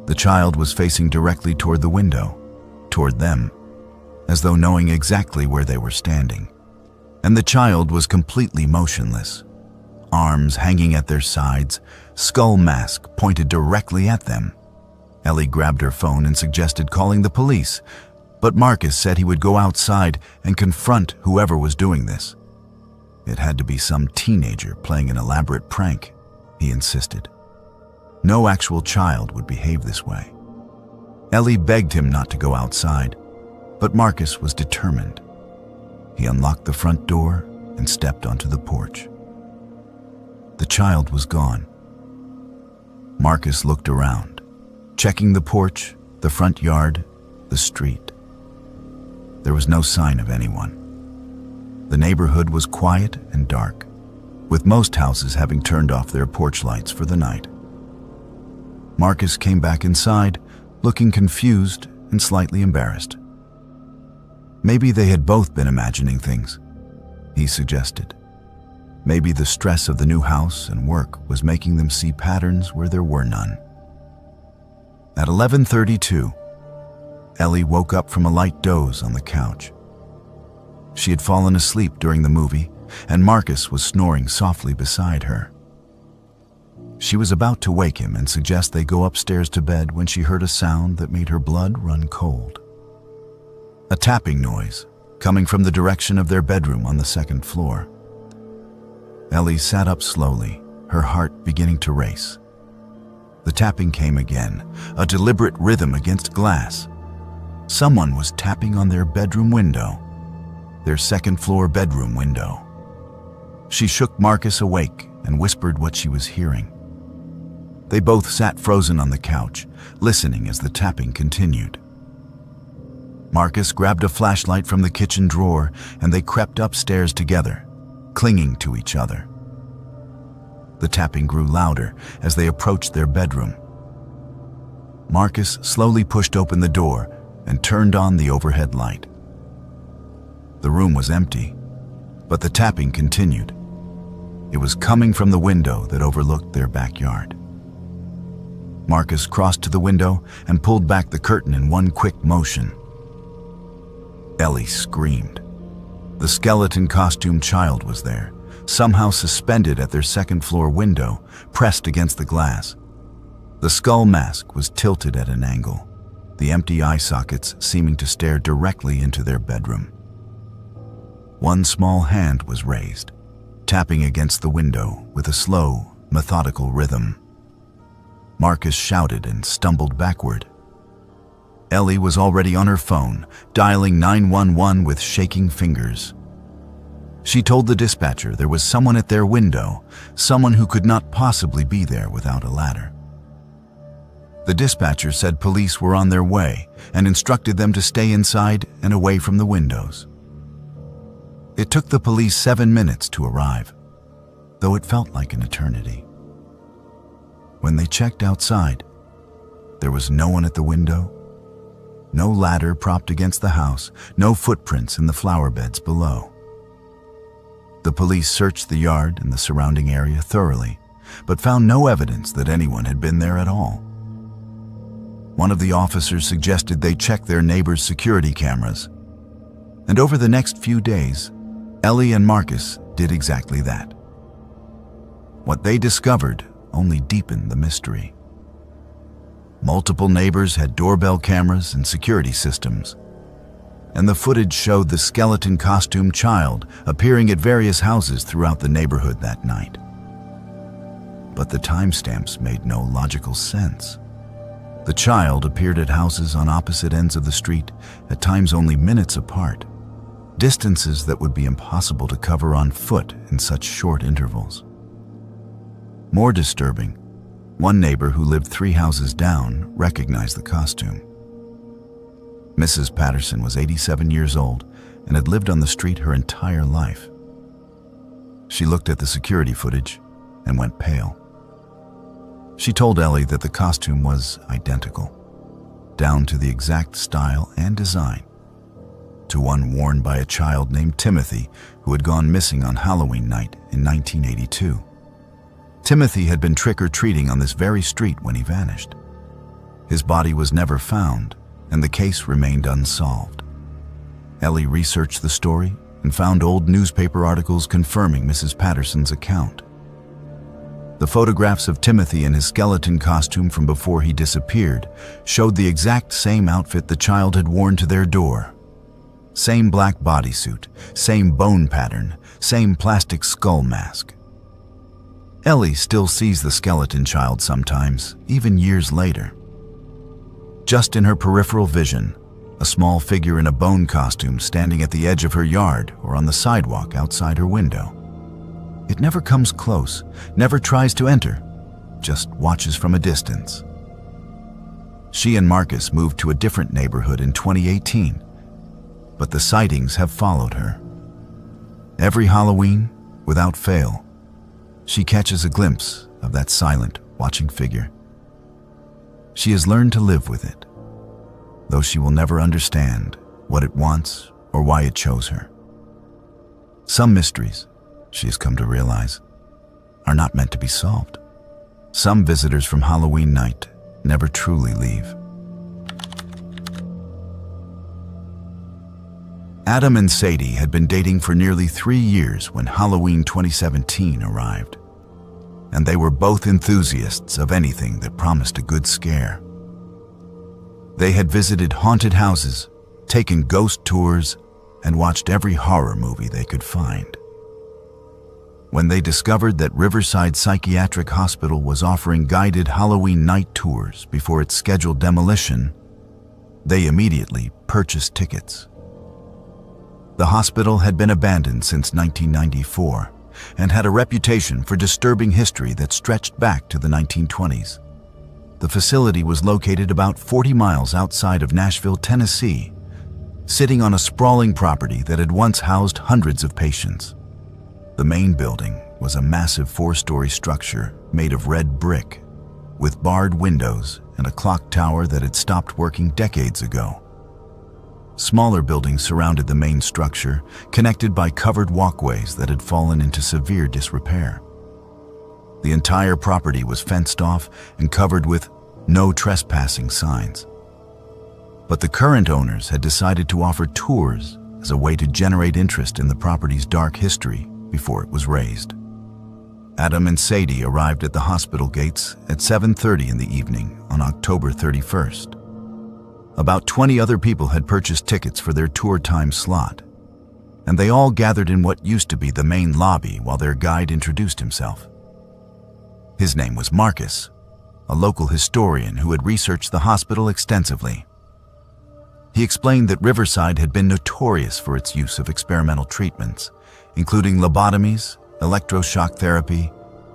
The child was facing directly toward the window, toward them, as though knowing exactly where they were standing. And the child was completely motionless, arms hanging at their sides, skull mask pointed directly at them. Ellie grabbed her phone and suggested calling the police, but Marcus said he would go outside and confront whoever was doing this. It had to be some teenager playing an elaborate prank, he insisted. No actual child would behave this way. Ellie begged him not to go outside, but Marcus was determined. He unlocked the front door and stepped onto the porch. The child was gone. Marcus looked around, checking the porch, the front yard, the street. There was no sign of anyone. The neighborhood was quiet and dark, with most houses having turned off their porch lights for the night. Marcus came back inside, looking confused and slightly embarrassed. Maybe they had both been imagining things, he suggested. Maybe the stress of the new house and work was making them see patterns where there were none. At 11:32, Ellie woke up from a light doze on the couch. She had fallen asleep during the movie, and Marcus was snoring softly beside her. She was about to wake him and suggest they go upstairs to bed when she heard a sound that made her blood run cold. A tapping noise coming from the direction of their bedroom on the second floor. Ellie sat up slowly, her heart beginning to race. The tapping came again, a deliberate rhythm against glass. Someone was tapping on their bedroom window, their second-floor bedroom window. She shook Marcus awake and whispered what she was hearing. They both sat frozen on the couch, listening as the tapping continued. Marcus grabbed a flashlight from the kitchen drawer and they crept upstairs together, clinging to each other. The tapping grew louder as they approached their bedroom. Marcus slowly pushed open the door and turned on the overhead light. The room was empty, but the tapping continued. It was coming from the window that overlooked their backyard. Marcus crossed to the window and pulled back the curtain in one quick motion. Ellie screamed. The skeleton costume child was there, somehow suspended at their second-floor window, pressed against the glass. The skull mask was tilted at an angle, the empty eye sockets seeming to stare directly into their bedroom. One small hand was raised, tapping against the window with a slow, methodical rhythm. Marcus shouted and stumbled backward. Ellie was already on her phone, dialing 911 with shaking fingers. She told the dispatcher there was someone at their window, someone who could not possibly be there without a ladder. The dispatcher said police were on their way and instructed them to stay inside and away from the windows. It took the police 7 minutes to arrive, though it felt like an eternity. When they checked outside, there was no one at the window, no ladder propped against the house, no footprints in the flower beds below. The police searched the yard and the surrounding area thoroughly, but found no evidence that anyone had been there at all. One of the officers suggested they check their neighbor's security cameras, and over the next few days, Ellie and Marcus did exactly that. What they discovered only deepened the mystery. Multiple neighbors had doorbell cameras and security systems. and the footage showed the skeleton costume child appearing at various houses throughout the neighborhood that night. But the timestamps made no logical sense. The child appeared at houses on opposite ends of the street, at times only minutes apart, distances that would be impossible to cover on foot in such short intervals. More disturbing, one neighbor who lived 3 houses down recognized the costume. Mrs. Patterson was 87 years old and had lived on the street her entire life. She looked at the security footage and went pale. She told Ellie that the costume was identical, down to the exact style and design, to one worn by a child named Timothy who had gone missing on Halloween night in 1982. Timothy had been trick-or-treating on this very street when he vanished. His body was never found, and the case remained unsolved. Ellie researched the story and found old newspaper articles confirming Mrs. Patterson's account. The photographs of Timothy in his skeleton costume from before he disappeared showed the exact same outfit the child had worn to their door. Same black bodysuit, same bone pattern, same plastic skull mask. Ellie still sees the skeleton child sometimes, even years later. Just in her peripheral vision, a small figure in a bone costume standing at the edge of her yard or on the sidewalk outside her window. It never comes close, never tries to enter, just watches from a distance. She and Marcus moved to a different neighborhood in 2018, but the sightings have followed her. Every Halloween, without fail, she catches a glimpse of that silent, watching figure. She has learned to live with it, though she will never understand what it wants or why it chose her. Some mysteries, she has come to realize, are not meant to be solved. Some visitors from Halloween night never truly leave. Adam and Sadie had been dating for nearly 3 years when Halloween 2017 arrived, and they were both enthusiasts of anything that promised a good scare. They had visited haunted houses, taken ghost tours, and watched every horror movie they could find. When they discovered that Riverside Psychiatric Hospital was offering guided Halloween night tours before its scheduled demolition, they immediately purchased tickets. The hospital had been abandoned since 1994 and had a reputation for disturbing history that stretched back to the 1920s. The facility was located about 40 miles outside of Nashville, Tennessee, sitting on a sprawling property that had once housed hundreds of patients. The main building was a massive 4-story structure made of red brick, with barred windows and a clock tower that had stopped working decades ago. Smaller buildings surrounded the main structure, connected by covered walkways that had fallen into severe disrepair. The entire property was fenced off and covered with "No trespassing" signs. But the current owners had decided to offer tours as a way to generate interest in the property's dark history before it was razed. Adam and Sadie arrived at the hospital gates at 7:30 in the evening on October 31st. About 20 other people had purchased tickets for their tour time slot, and they all gathered in what used to be the main lobby while their guide introduced himself. His name was Marcus, a local historian who had researched the hospital extensively. He explained that Riverside had been notorious for its use of experimental treatments, including lobotomies, electroshock therapy,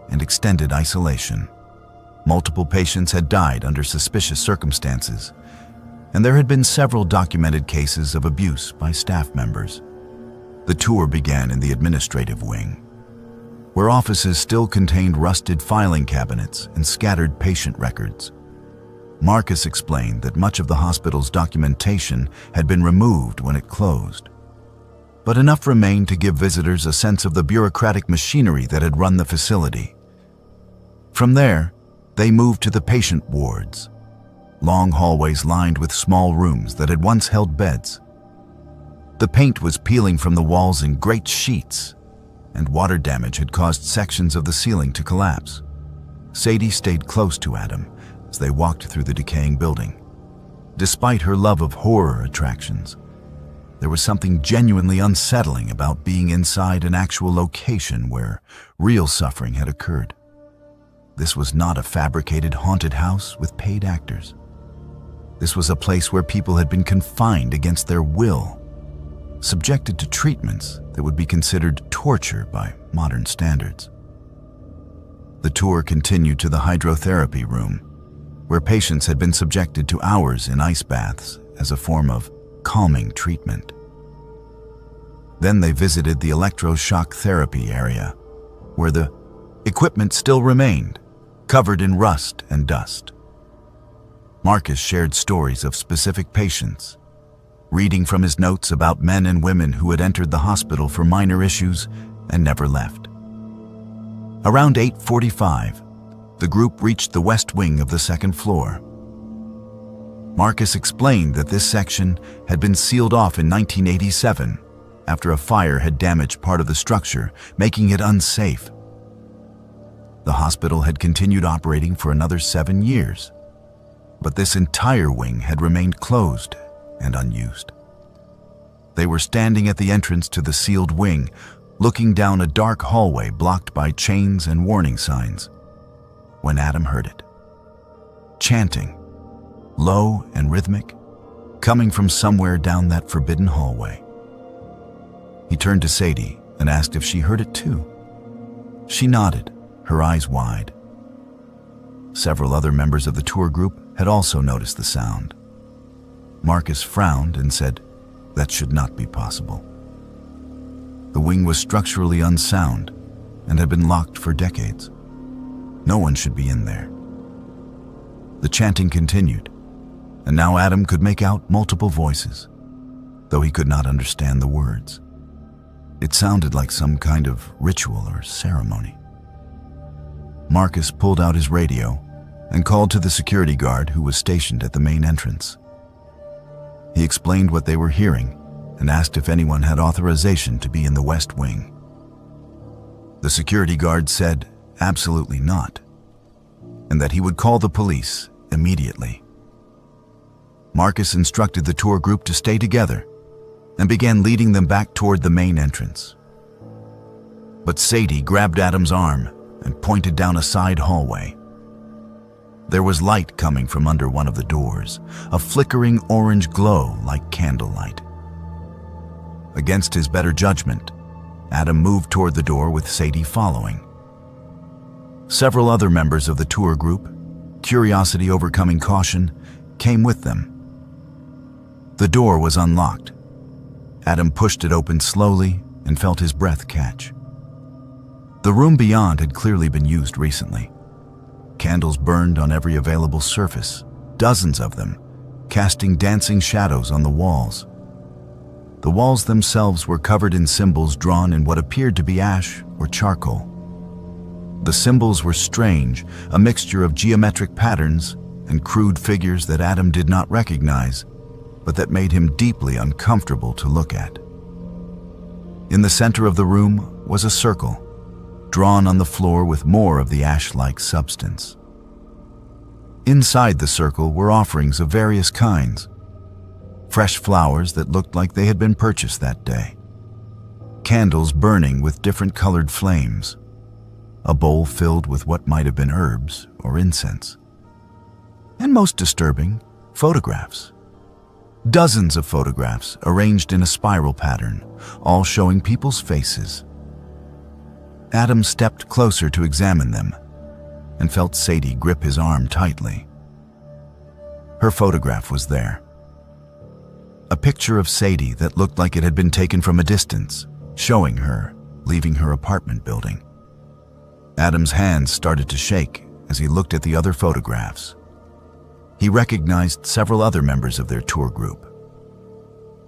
and extended isolation. Multiple patients had died under suspicious circumstances, and there had been several documented cases of abuse by staff members. The tour began in the administrative wing, where offices still contained rusted filing cabinets and scattered patient records. Marcus explained that much of the hospital's documentation had been removed when it closed, but enough remained to give visitors a sense of the bureaucratic machinery that had run the facility. From there, they moved to the patient wards, long hallways lined with small rooms that had once held beds. The paint was peeling from the walls in great sheets, and water damage had caused sections of the ceiling to collapse. Sadie stayed close to Adam as they walked through the decaying building. Despite her love of horror attractions, There was something genuinely unsettling about being inside an actual location where real suffering had occurred. This was not a fabricated haunted house with paid actors. This was a place where people had been confined against their will, subjected to treatments that would be considered torture by modern standards. The tour continued to the hydrotherapy room, where patients had been subjected to hours in ice baths as a form of calming treatment. Then they visited the electroshock therapy area, where the equipment still remained, covered in rust and dust. Marcus shared stories of specific patients, reading from his notes about men and women who had entered the hospital for minor issues and never left. Around 8:45, the group reached the west wing of the second floor. Marcus explained that this section had been sealed off in 1987 after a fire had damaged part of the structure, making it unsafe. The hospital had continued operating for another 7 years, but this entire wing had remained closed and unused. They were standing at the entrance to the sealed wing, looking down a dark hallway blocked by chains and warning signs, when Adam heard it. Chanting, low and rhythmic, coming from somewhere down that forbidden hallway. He turned to Sadie and asked if she heard it too. She nodded, her eyes wide. Several other members of the tour group had also noticed the sound. Marcus frowned and said that should not be possible. The wing was structurally unsound and had been locked for decades. No one should be in there. The chanting continued, and now Adam could make out multiple voices, though he could not understand the words. It sounded like some kind of ritual or ceremony. Marcus pulled out his radio and called to the security guard who was stationed at the main entrance. He explained what they were hearing and asked if anyone had authorization to be in the West Wing. The security guard said absolutely not, and that he would call the police immediately. Marcus instructed the tour group to stay together and began leading them back toward the main entrance. But Sadie grabbed Adam's arm and pointed down a side hallway. There was light coming from under one of the doors, a flickering orange glow like candlelight. Against his better judgment, Adam moved toward the door with Sadie following. Several other members of the tour group, curiosity overcoming caution, came with them. The door was unlocked. Adam pushed it open slowly and felt his breath catch. The room beyond had clearly been used recently. Candles burned on every available surface, dozens of them, casting dancing shadows on the walls. The walls themselves were covered in symbols drawn in what appeared to be ash or charcoal. The symbols were strange, a mixture of geometric patterns and crude figures that Adam did not recognize, but that made him deeply uncomfortable to look at. In the center of the room was a circle, drawn on the floor with more of the ash-like substance. Inside the circle were offerings of various kinds. Fresh flowers that looked like they had been purchased that day. Candles burning with different colored flames. A bowl filled with what might have been herbs or incense. And most disturbing, photographs. Dozens of photographs arranged in a spiral pattern, all showing people's faces. Adam stepped closer to examine them and felt Sadie grip his arm tightly. Her photograph was there. A picture of Sadie that looked like it had been taken from a distance, showing her leaving her apartment building. Adam's hands started to shake as he looked at the other photographs. He recognized several other members of their tour group.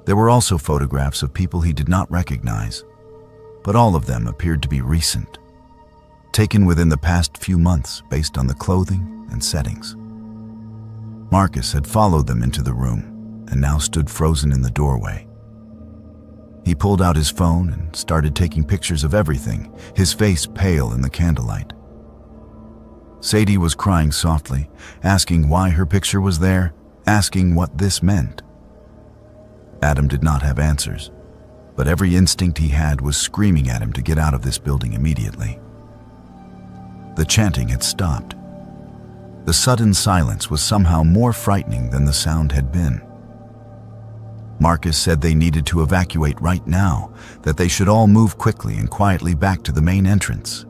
There were also photographs of people he did not recognize, but all of them appeared to be recent, taken within the past few months based on the clothing and settings. Marcus had followed them into the room and now stood frozen in the doorway. He pulled out his phone and started taking pictures of everything, his face pale in the candlelight. Sadie was crying softly, asking why her picture was there, asking what this meant. Adam did not have answers, but every instinct he had was screaming at him to get out of this building immediately. The chanting had stopped. The sudden silence was somehow more frightening than the sound had been. Marcus said they needed to evacuate right now, that they should all move quickly and quietly back to the main entrance.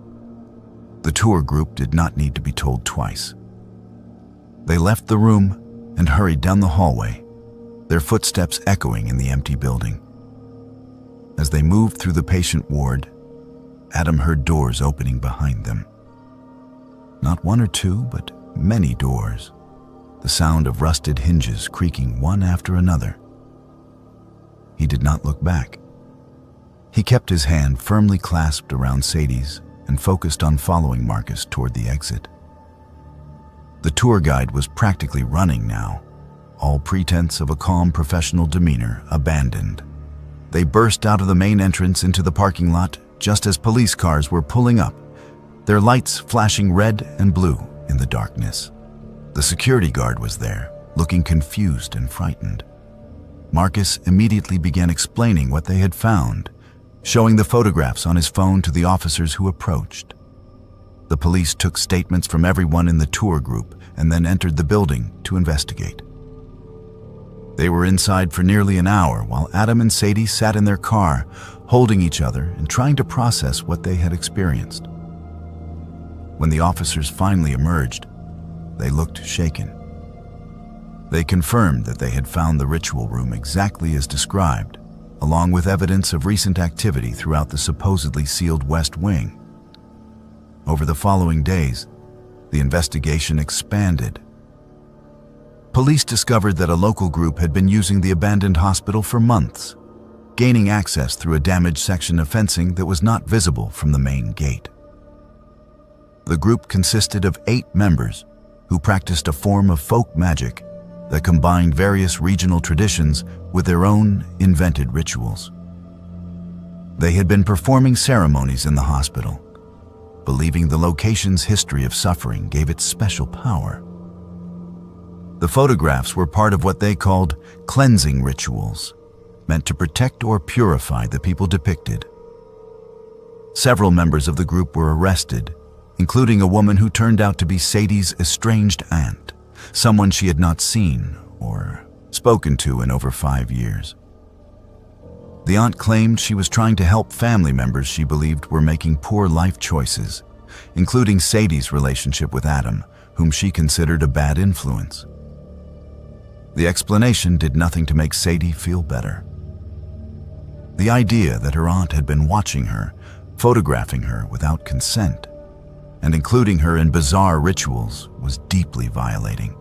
The tour group did not need to be told twice. They left the room and hurried down the hallway, their footsteps echoing in the empty building. As they moved through the patient ward, Adam heard doors opening behind them. Not one or two, but many doors, the sound of rusted hinges creaking one after another. He did not look back. He kept his hand firmly clasped around Sadie's and focused on following Marcus toward the exit. The tour guide was practically running now, all pretense of a calm professional demeanor abandoned. They burst out of the main entrance into the parking lot just as police cars were pulling up, their lights flashing red and blue in the darkness. The security guard was there, looking confused and frightened. Marcus immediately began explaining what they had found, showing the photographs on his phone to the officers who approached. The police took statements from everyone in the tour group and then entered the building to investigate. They were inside for nearly an hour while Adam and Sadie sat in their car, holding each other and trying to process what they had experienced. When the officers finally emerged, they looked shaken. They confirmed that they had found the ritual room exactly as described, along with evidence of recent activity throughout the supposedly sealed West Wing. Over the following days, the investigation expanded. Police discovered that a local group had been using the abandoned hospital for months, gaining access through a damaged section of fencing that was not visible from the main gate. The group consisted of 8 members who practiced a form of folk magic that combined various regional traditions with their own invented rituals. They had been performing ceremonies in the hospital, believing the location's history of suffering gave it special power. The photographs were part of what they called cleansing rituals, meant to protect or purify the people depicted. Several members of the group were arrested, including a woman who turned out to be Sadie's estranged aunt, someone she had not seen or spoken to in over 5 years. The aunt claimed she was trying to help family members she believed were making poor life choices, including Sadie's relationship with Adam, whom she considered a bad influence. The explanation did nothing to make Sadie feel better. The idea that her aunt had been watching her, photographing her without consent, and including her in bizarre rituals was deeply violating.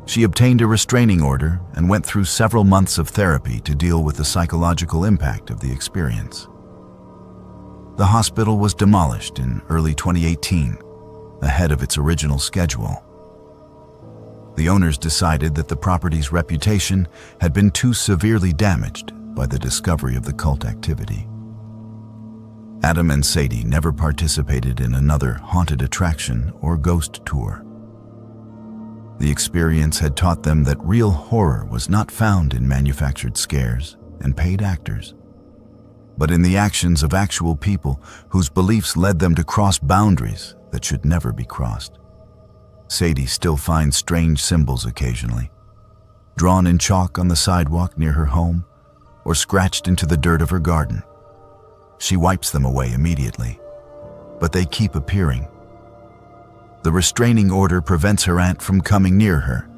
She obtained a restraining order and went through several months of therapy to deal with the psychological impact of the experience. The hospital was demolished in early 2018, ahead of its original schedule. The owners decided that the property's reputation had been too severely damaged by the discovery of the cult activity. Adam and Sadie never participated in another haunted attraction or ghost tour. The experience had taught them that real horror was not found in manufactured scares and paid actors, but in the actions of actual people whose beliefs led them to cross boundaries that should never be crossed. Sadie still finds strange symbols occasionally, drawn in chalk on the sidewalk near her home or scratched into the dirt of her garden. She wipes them away immediately, but they keep appearing. The restraining order prevents her aunt from coming near her,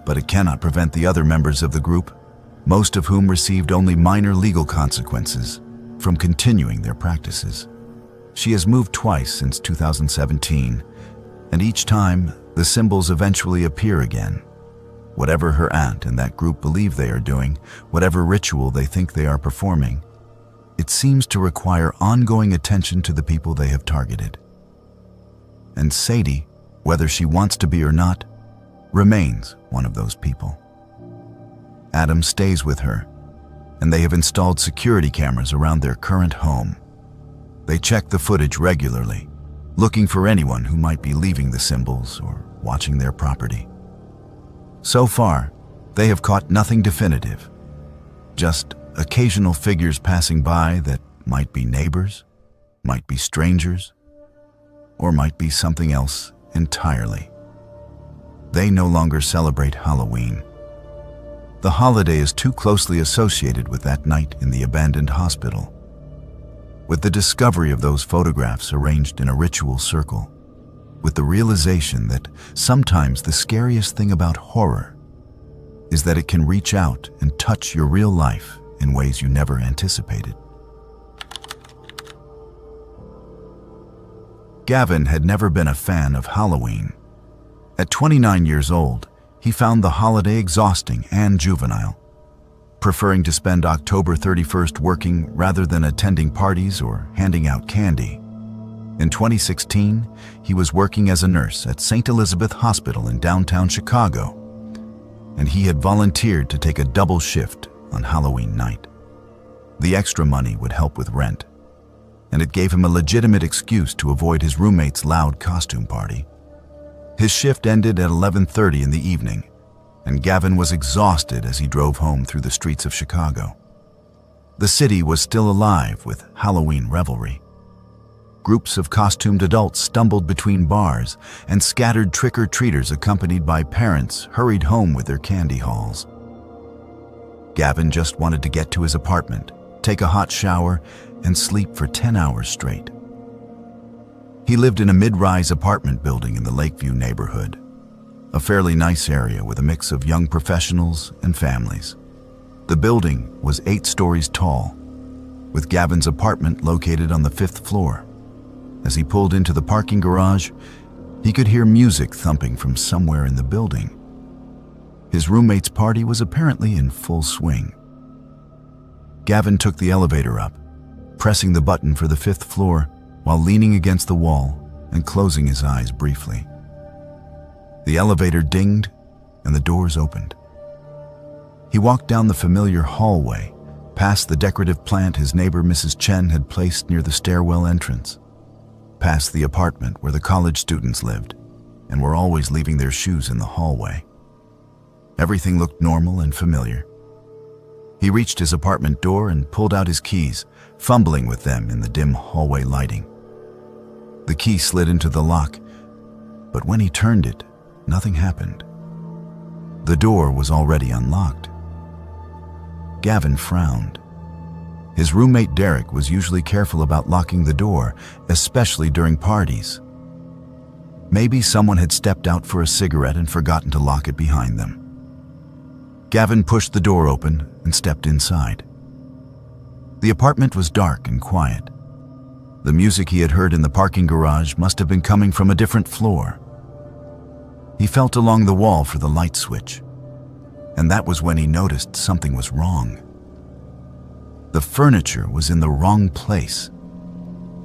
but it cannot prevent the other members of the group, most of whom received only minor legal consequences, from continuing their practices. She has moved twice since 2017, and each time the symbols eventually appear again. Whatever her aunt and that group believe they are doing, whatever ritual they think they are performing, it seems to require ongoing attention to the people they have targeted. And Sadie, whether she wants to be or not, remains one of those people. Adam stays with her, and they have installed security cameras around their current home. They check the footage regularly, looking for anyone who might be leaving the symbols or watching their property. So far, They have caught nothing definitive, just occasional figures passing by that might be neighbors, might be strangers, or might be something else entirely. They no longer celebrate Halloween. The holiday is too closely associated with that night in the abandoned hospital. With the discovery of those photographs arranged in a ritual circle, with the realization that sometimes the scariest thing about horror is that it can reach out and touch your real life in ways you never anticipated. Gavin had never been a fan of Halloween. At 29 years old, he found the holiday exhausting and juvenile, preferring to spend October 31st working rather than attending parties or handing out candy. In 2016, he was working as a nurse at St. Elizabeth Hospital in downtown Chicago, and he had volunteered to take a double shift on Halloween night. The extra money would help with rent, and it gave him a legitimate excuse to avoid his roommate's loud costume party. His shift ended at 11:30 in the evening, and Gavin was exhausted as he drove home through the streets of Chicago. The city was still alive with Halloween revelry. Groups of costumed adults stumbled between bars, and scattered trick-or-treaters accompanied by parents hurried home with their candy hauls. Gavin just wanted to get to his apartment, take a hot shower, and sleep for 10 hours straight. He lived in a mid-rise apartment building in the Lakeview neighborhood, a fairly nice area with a mix of young professionals and families. The building was 8 stories tall, with Gavin's apartment located on the 5th floor. As he pulled into the parking garage, he could hear music thumping from somewhere in the building. His roommate's party was apparently in full swing. Gavin took the elevator up, pressing the button for the 5th floor while leaning against the wall and closing his eyes briefly. The elevator dinged and the doors opened. He walked down the familiar hallway, past the decorative plant his neighbor Mrs. Chen had placed near the stairwell entrance, past the apartment where the college students lived and were always leaving their shoes in the hallway. Everything looked normal and familiar. He reached his apartment door and pulled out his keys, fumbling with them in the dim hallway lighting. The key slid into the lock, but when he turned it, nothing happened. The door was already unlocked. Gavin frowned. His roommate Derek was usually careful about locking the door, especially during parties. Maybe someone had stepped out for a cigarette and forgotten to lock it behind them. Gavin pushed the door open and stepped inside. The apartment was dark and quiet. The music he had heard in the parking garage must have been coming from a different floor. He felt along the wall for the light switch, and that was when he noticed something was wrong. The furniture was in the wrong place.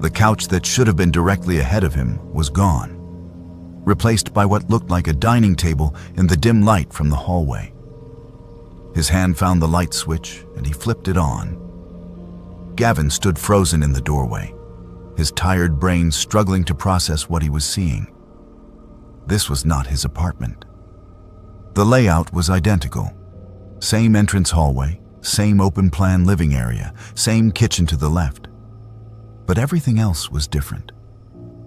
The couch that should have been directly ahead of him was gone, replaced by what looked like a dining table in the dim light from the hallway. His hand found the light switch and he flipped it on. Gavin stood frozen in the doorway, his tired brain struggling to process what he was seeing. This was not his apartment. The layout was identical. Same entrance hallway, same open-plan living area, same kitchen to the left. But everything else was different.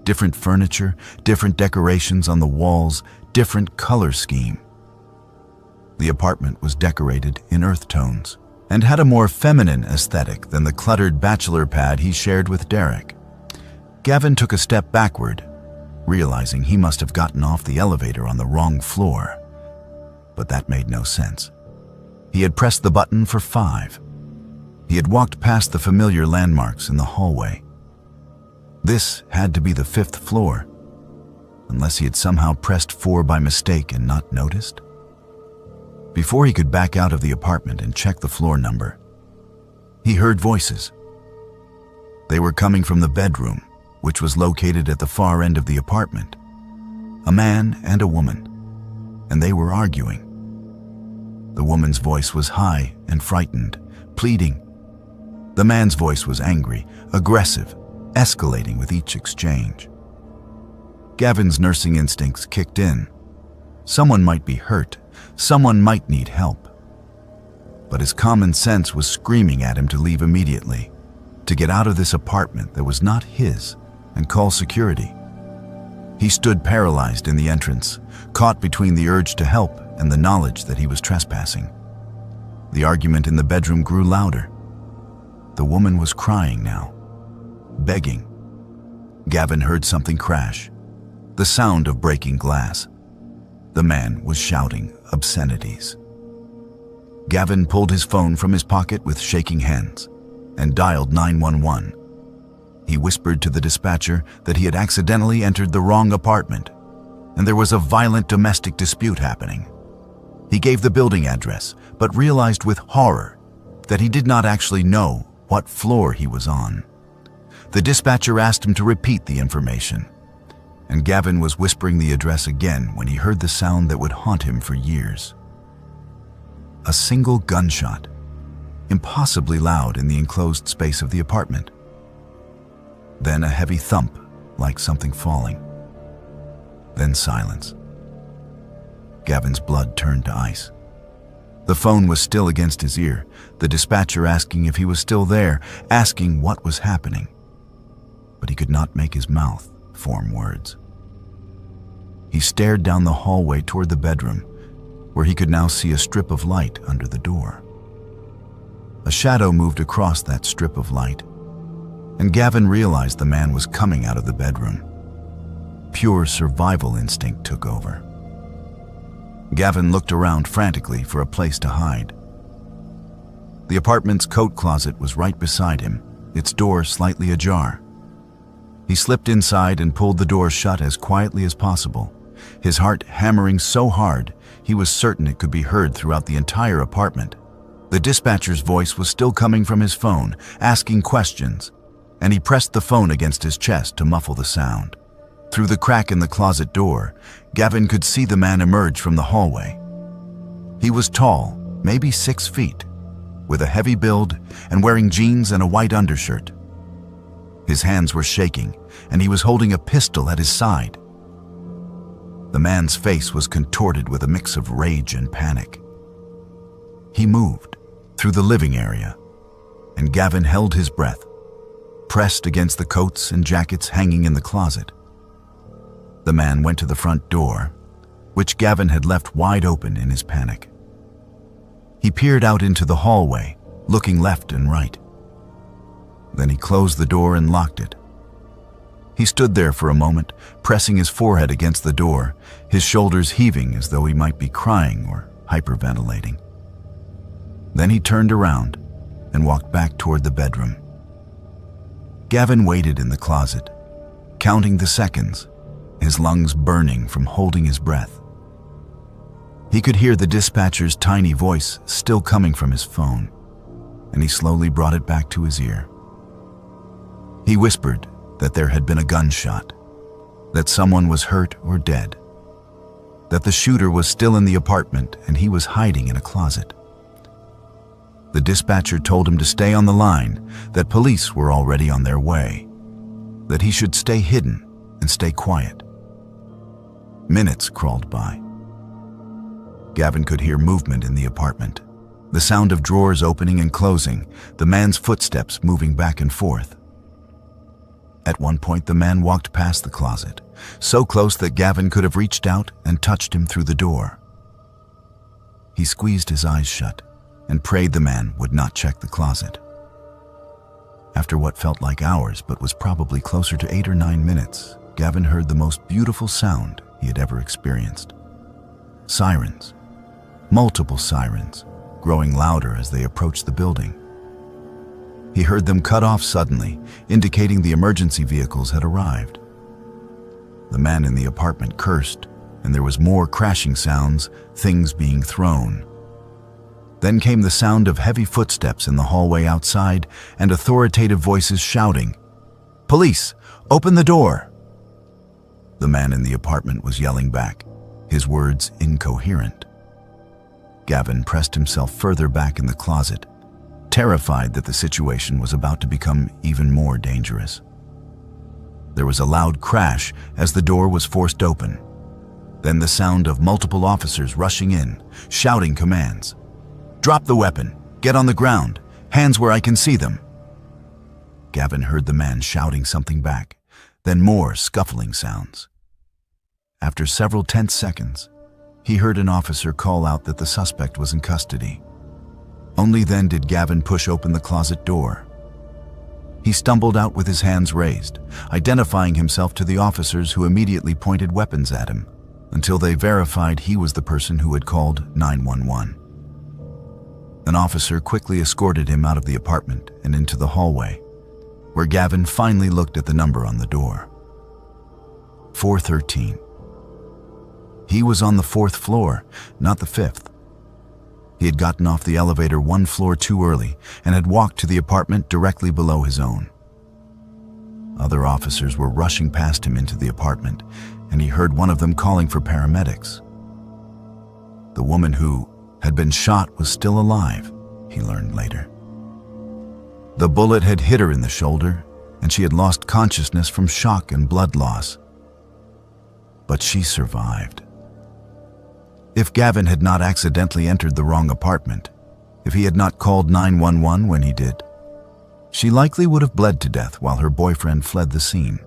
Different furniture, different decorations on the walls, different color scheme. The apartment was decorated in earth tones and had a more feminine aesthetic than the cluttered bachelor pad he shared with Derek. Gavin took a step backward, realizing he must have gotten off the elevator on the wrong floor. But that made no sense. He had pressed the button for 5. He had walked past the familiar landmarks in the hallway. This had to be the 5th floor, unless he had somehow pressed 4 by mistake and not noticed. Before he could back out of the apartment and check the floor number, he heard voices. They were coming from the bedroom, which was located at the far end of the apartment. A man and a woman, and they were arguing. The woman's voice was high and frightened, pleading. The man's voice was angry, aggressive, escalating with each exchange. Gavin's nursing instincts kicked in. Someone might be hurt, someone might need help. But his common sense was screaming at him to leave immediately, to get out of this apartment that was not his, and call security. He stood paralyzed in the entrance, caught between the urge to help and the knowledge that he was trespassing. The argument in the bedroom grew louder. The woman was crying now, begging. Gavin heard something crash, the sound of breaking glass. The man was shouting obscenities. Gavin pulled his phone from his pocket with shaking hands and dialed 911. He whispered to the dispatcher that he had accidentally entered the wrong apartment, and there was a violent domestic dispute happening. He gave the building address, but realized with horror that he did not actually know what floor he was on. The dispatcher asked him to repeat the information, and Gavin was whispering the address again when he heard the sound that would haunt him for years. A single gunshot, impossibly loud in the enclosed space of the apartment. Then a heavy thump, like something falling. Then silence. Gavin's blood turned to ice. The phone was still against his ear, the dispatcher asking if he was still there, asking what was happening. But he could not make his mouth form words. He stared down the hallway toward the bedroom, where he could now see a strip of light under the door. A shadow moved across that strip of light, and Gavin realized the man was coming out of the bedroom. Pure survival instinct took over. Gavin looked around frantically for a place to hide. The apartment's coat closet was right beside him, its door slightly ajar. He slipped inside and pulled the door shut as quietly as possible, his heart hammering so hard he was certain it could be heard throughout the entire apartment. The dispatcher's voice was still coming from his phone, asking questions, and he pressed the phone against his chest to muffle the sound. Through the crack in the closet door, Gavin could see the man emerge from the hallway. He was tall, maybe 6 feet, with a heavy build and wearing jeans and a white undershirt. His hands were shaking, and he was holding a pistol at his side. The man's face was contorted with a mix of rage and panic. He moved through the living area, and Gavin held his breath, pressed against the coats and jackets hanging in the closet. The man went to the front door, which Gavin had left wide open in his panic. He peered out into the hallway, looking left and right. Then he closed the door and locked it. He stood there for a moment, pressing his forehead against the door, his shoulders heaving as though he might be crying or hyperventilating. Then he turned around and walked back toward the bedroom. Gavin waited in the closet, counting the seconds, his lungs burning from holding his breath. He could hear the dispatcher's tiny voice still coming from his phone, and he slowly brought it back to his ear. He whispered that there had been a gunshot, that someone was hurt or dead, that the shooter was still in the apartment and he was hiding in a closet. The dispatcher told him to stay on the line, that police were already on their way, that he should stay hidden and stay quiet. Minutes crawled by. Gavin could hear movement in the apartment, the sound of drawers opening and closing, the man's footsteps moving back and forth. At one point, the man walked past the closet, so close that Gavin could have reached out and touched him through the door. He squeezed his eyes shut and prayed the man would not check the closet. After what felt like hours but was probably closer to 8 or 9 minutes, Gavin heard the most beautiful sound he had ever experienced. Sirens, multiple sirens, growing louder as they approached the building. He heard them cut off suddenly, indicating the emergency vehicles had arrived. The man in the apartment cursed, and there was more crashing sounds, things being thrown. Then came the sound of heavy footsteps in the hallway outside and authoritative voices shouting, "Police, open the door!" The man in the apartment was yelling back, his words incoherent. Gavin pressed himself further back in the closet, terrified that the situation was about to become even more dangerous. There was a loud crash as the door was forced open. Then the sound of multiple officers rushing in, shouting commands. "Drop the weapon! Get on the ground! Hands where I can see them!" Gavin heard the man shouting something back, then more scuffling sounds. After several tense seconds, he heard an officer call out that the suspect was in custody. Only then did Gavin push open the closet door. He stumbled out with his hands raised, identifying himself to the officers who immediately pointed weapons at him, until they verified he was the person who had called 911. An officer quickly escorted him out of the apartment and into the hallway, where Gavin finally looked at the number on the door. 413. He was on the 4th floor, not the 5th. He had gotten off the elevator one floor too early and had walked to the apartment directly below his own. Other officers were rushing past him into the apartment, and he heard one of them calling for paramedics. The woman who had been shot was still alive, he learned later. The bullet had hit her in the shoulder, and she had lost consciousness from shock and blood loss. But she survived. If Gavin had not accidentally entered the wrong apartment, if he had not called 911 when he did, she likely would have bled to death while her boyfriend fled the scene.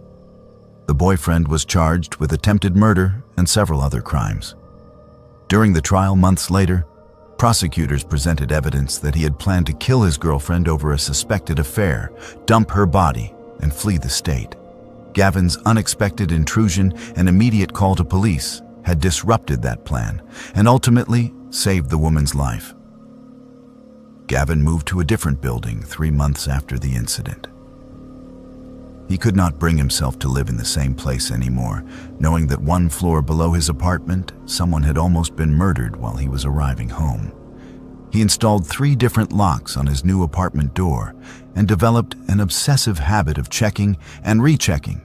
The boyfriend was charged with attempted murder and several other crimes. During the trial months later, prosecutors presented evidence that he had planned to kill his girlfriend over a suspected affair, dump her body, and flee the state. Gavin's unexpected intrusion and immediate call to police had disrupted that plan and ultimately saved the woman's life. Gavin moved to a different building 3 months after the incident. He could not bring himself to live in the same place anymore, knowing that one floor below his apartment, someone had almost been murdered while he was arriving home. He installed 3 different locks on his new apartment door and developed an obsessive habit of checking and rechecking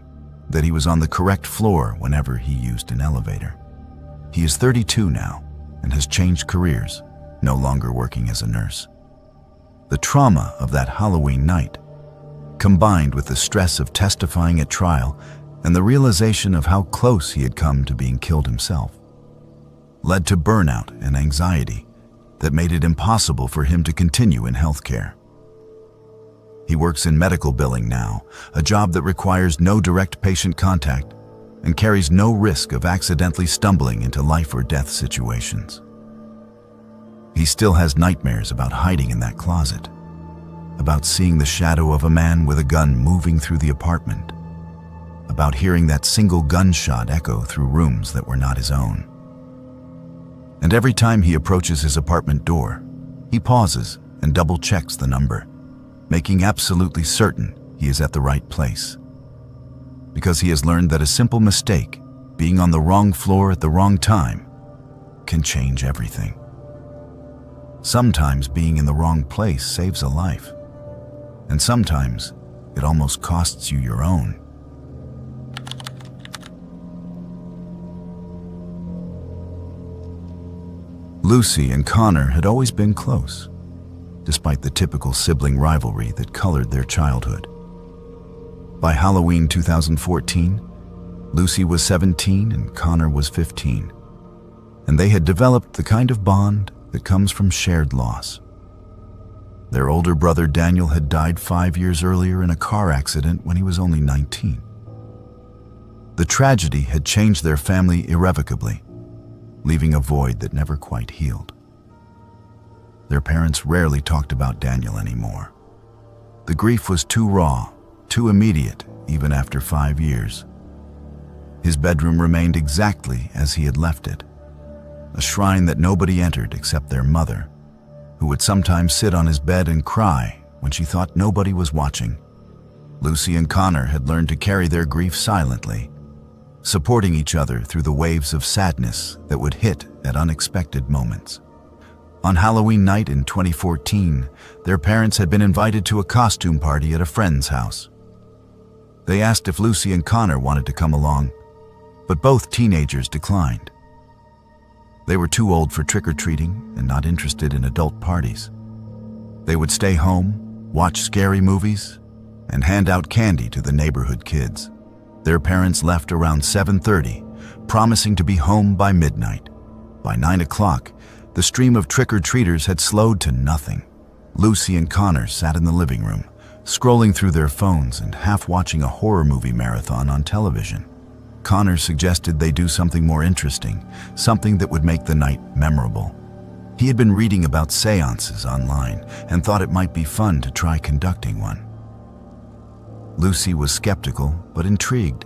that he was on the correct floor whenever he used an elevator. He is 32 now and has changed careers, no longer working as a nurse. The trauma of that Halloween night, combined with the stress of testifying at trial and the realization of how close he had come to being killed himself, led to burnout and anxiety that made it impossible for him to continue in healthcare. He works in medical billing now, a job that requires no direct patient contact and carries no risk of accidentally stumbling into life or death situations. He still has nightmares about hiding in that closet, about seeing the shadow of a man with a gun moving through the apartment, about hearing that single gunshot echo through rooms that were not his own. And every time he approaches his apartment door, he pauses and double-checks the number, making absolutely certain he is at the right place. Because he has learned that a simple mistake, being on the wrong floor at the wrong time, can change everything. Sometimes being in the wrong place saves a life, and sometimes it almost costs you your own. Lucy and Connor had always been close, despite the typical sibling rivalry that colored their childhood. By Halloween 2014, Lucy was 17 and Connor was 15, and they had developed the kind of bond that comes from shared loss. Their older brother Daniel had died 5 years earlier in a car accident when he was only 19. The tragedy had changed their family irrevocably, leaving a void that never quite healed. Their parents rarely talked about Daniel anymore. The grief was too raw, too immediate, even after 5 years. His bedroom remained exactly as he had left it, a shrine that nobody entered except their mother, who would sometimes sit on his bed and cry when she thought nobody was watching. Lucy and Connor had learned to carry their grief silently, supporting each other through the waves of sadness that would hit at unexpected moments. On Halloween night in 2014, their parents had been invited to a costume party at a friend's house. They asked if Lucy and Connor wanted to come along, but both teenagers declined. They were too old for trick-or-treating and not interested in adult parties. They would stay home, watch scary movies, and hand out candy to the neighborhood kids. Their parents left around 7:30, promising to be home by midnight. By 9 o'clock, the stream of trick-or-treaters had slowed to nothing. Lucy and Connor sat in the living room, scrolling through their phones and half watching a horror movie marathon on television. Connor suggested they do something more interesting, something that would make the night memorable. He had been reading about seances online and thought it might be fun to try conducting one. Lucy was skeptical but intrigued.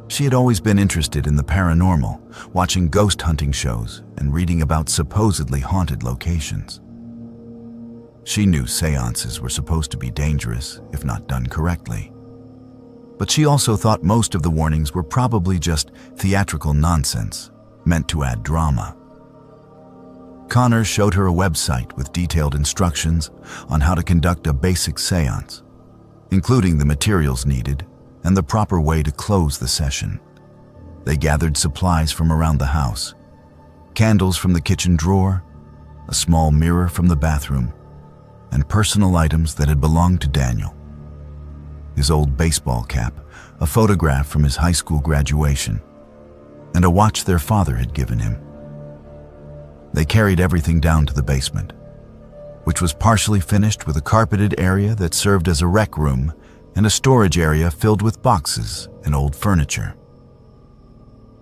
She had always been interested in the paranormal, watching ghost hunting shows and reading about supposedly haunted locations. She knew seances were supposed to be dangerous if not done correctly. But she also thought most of the warnings were probably just theatrical nonsense, meant to add drama. Connor showed her a website with detailed instructions on how to conduct a basic seance, including the materials needed and the proper way to close the session. They gathered supplies from around the house, candles from the kitchen drawer, a small mirror from the bathroom, and personal items that had belonged to Daniel. His old baseball cap, a photograph from his high school graduation, and a watch their father had given him. They carried everything down to the basement, which was partially finished with a carpeted area that served as a rec room and a storage area filled with boxes and old furniture.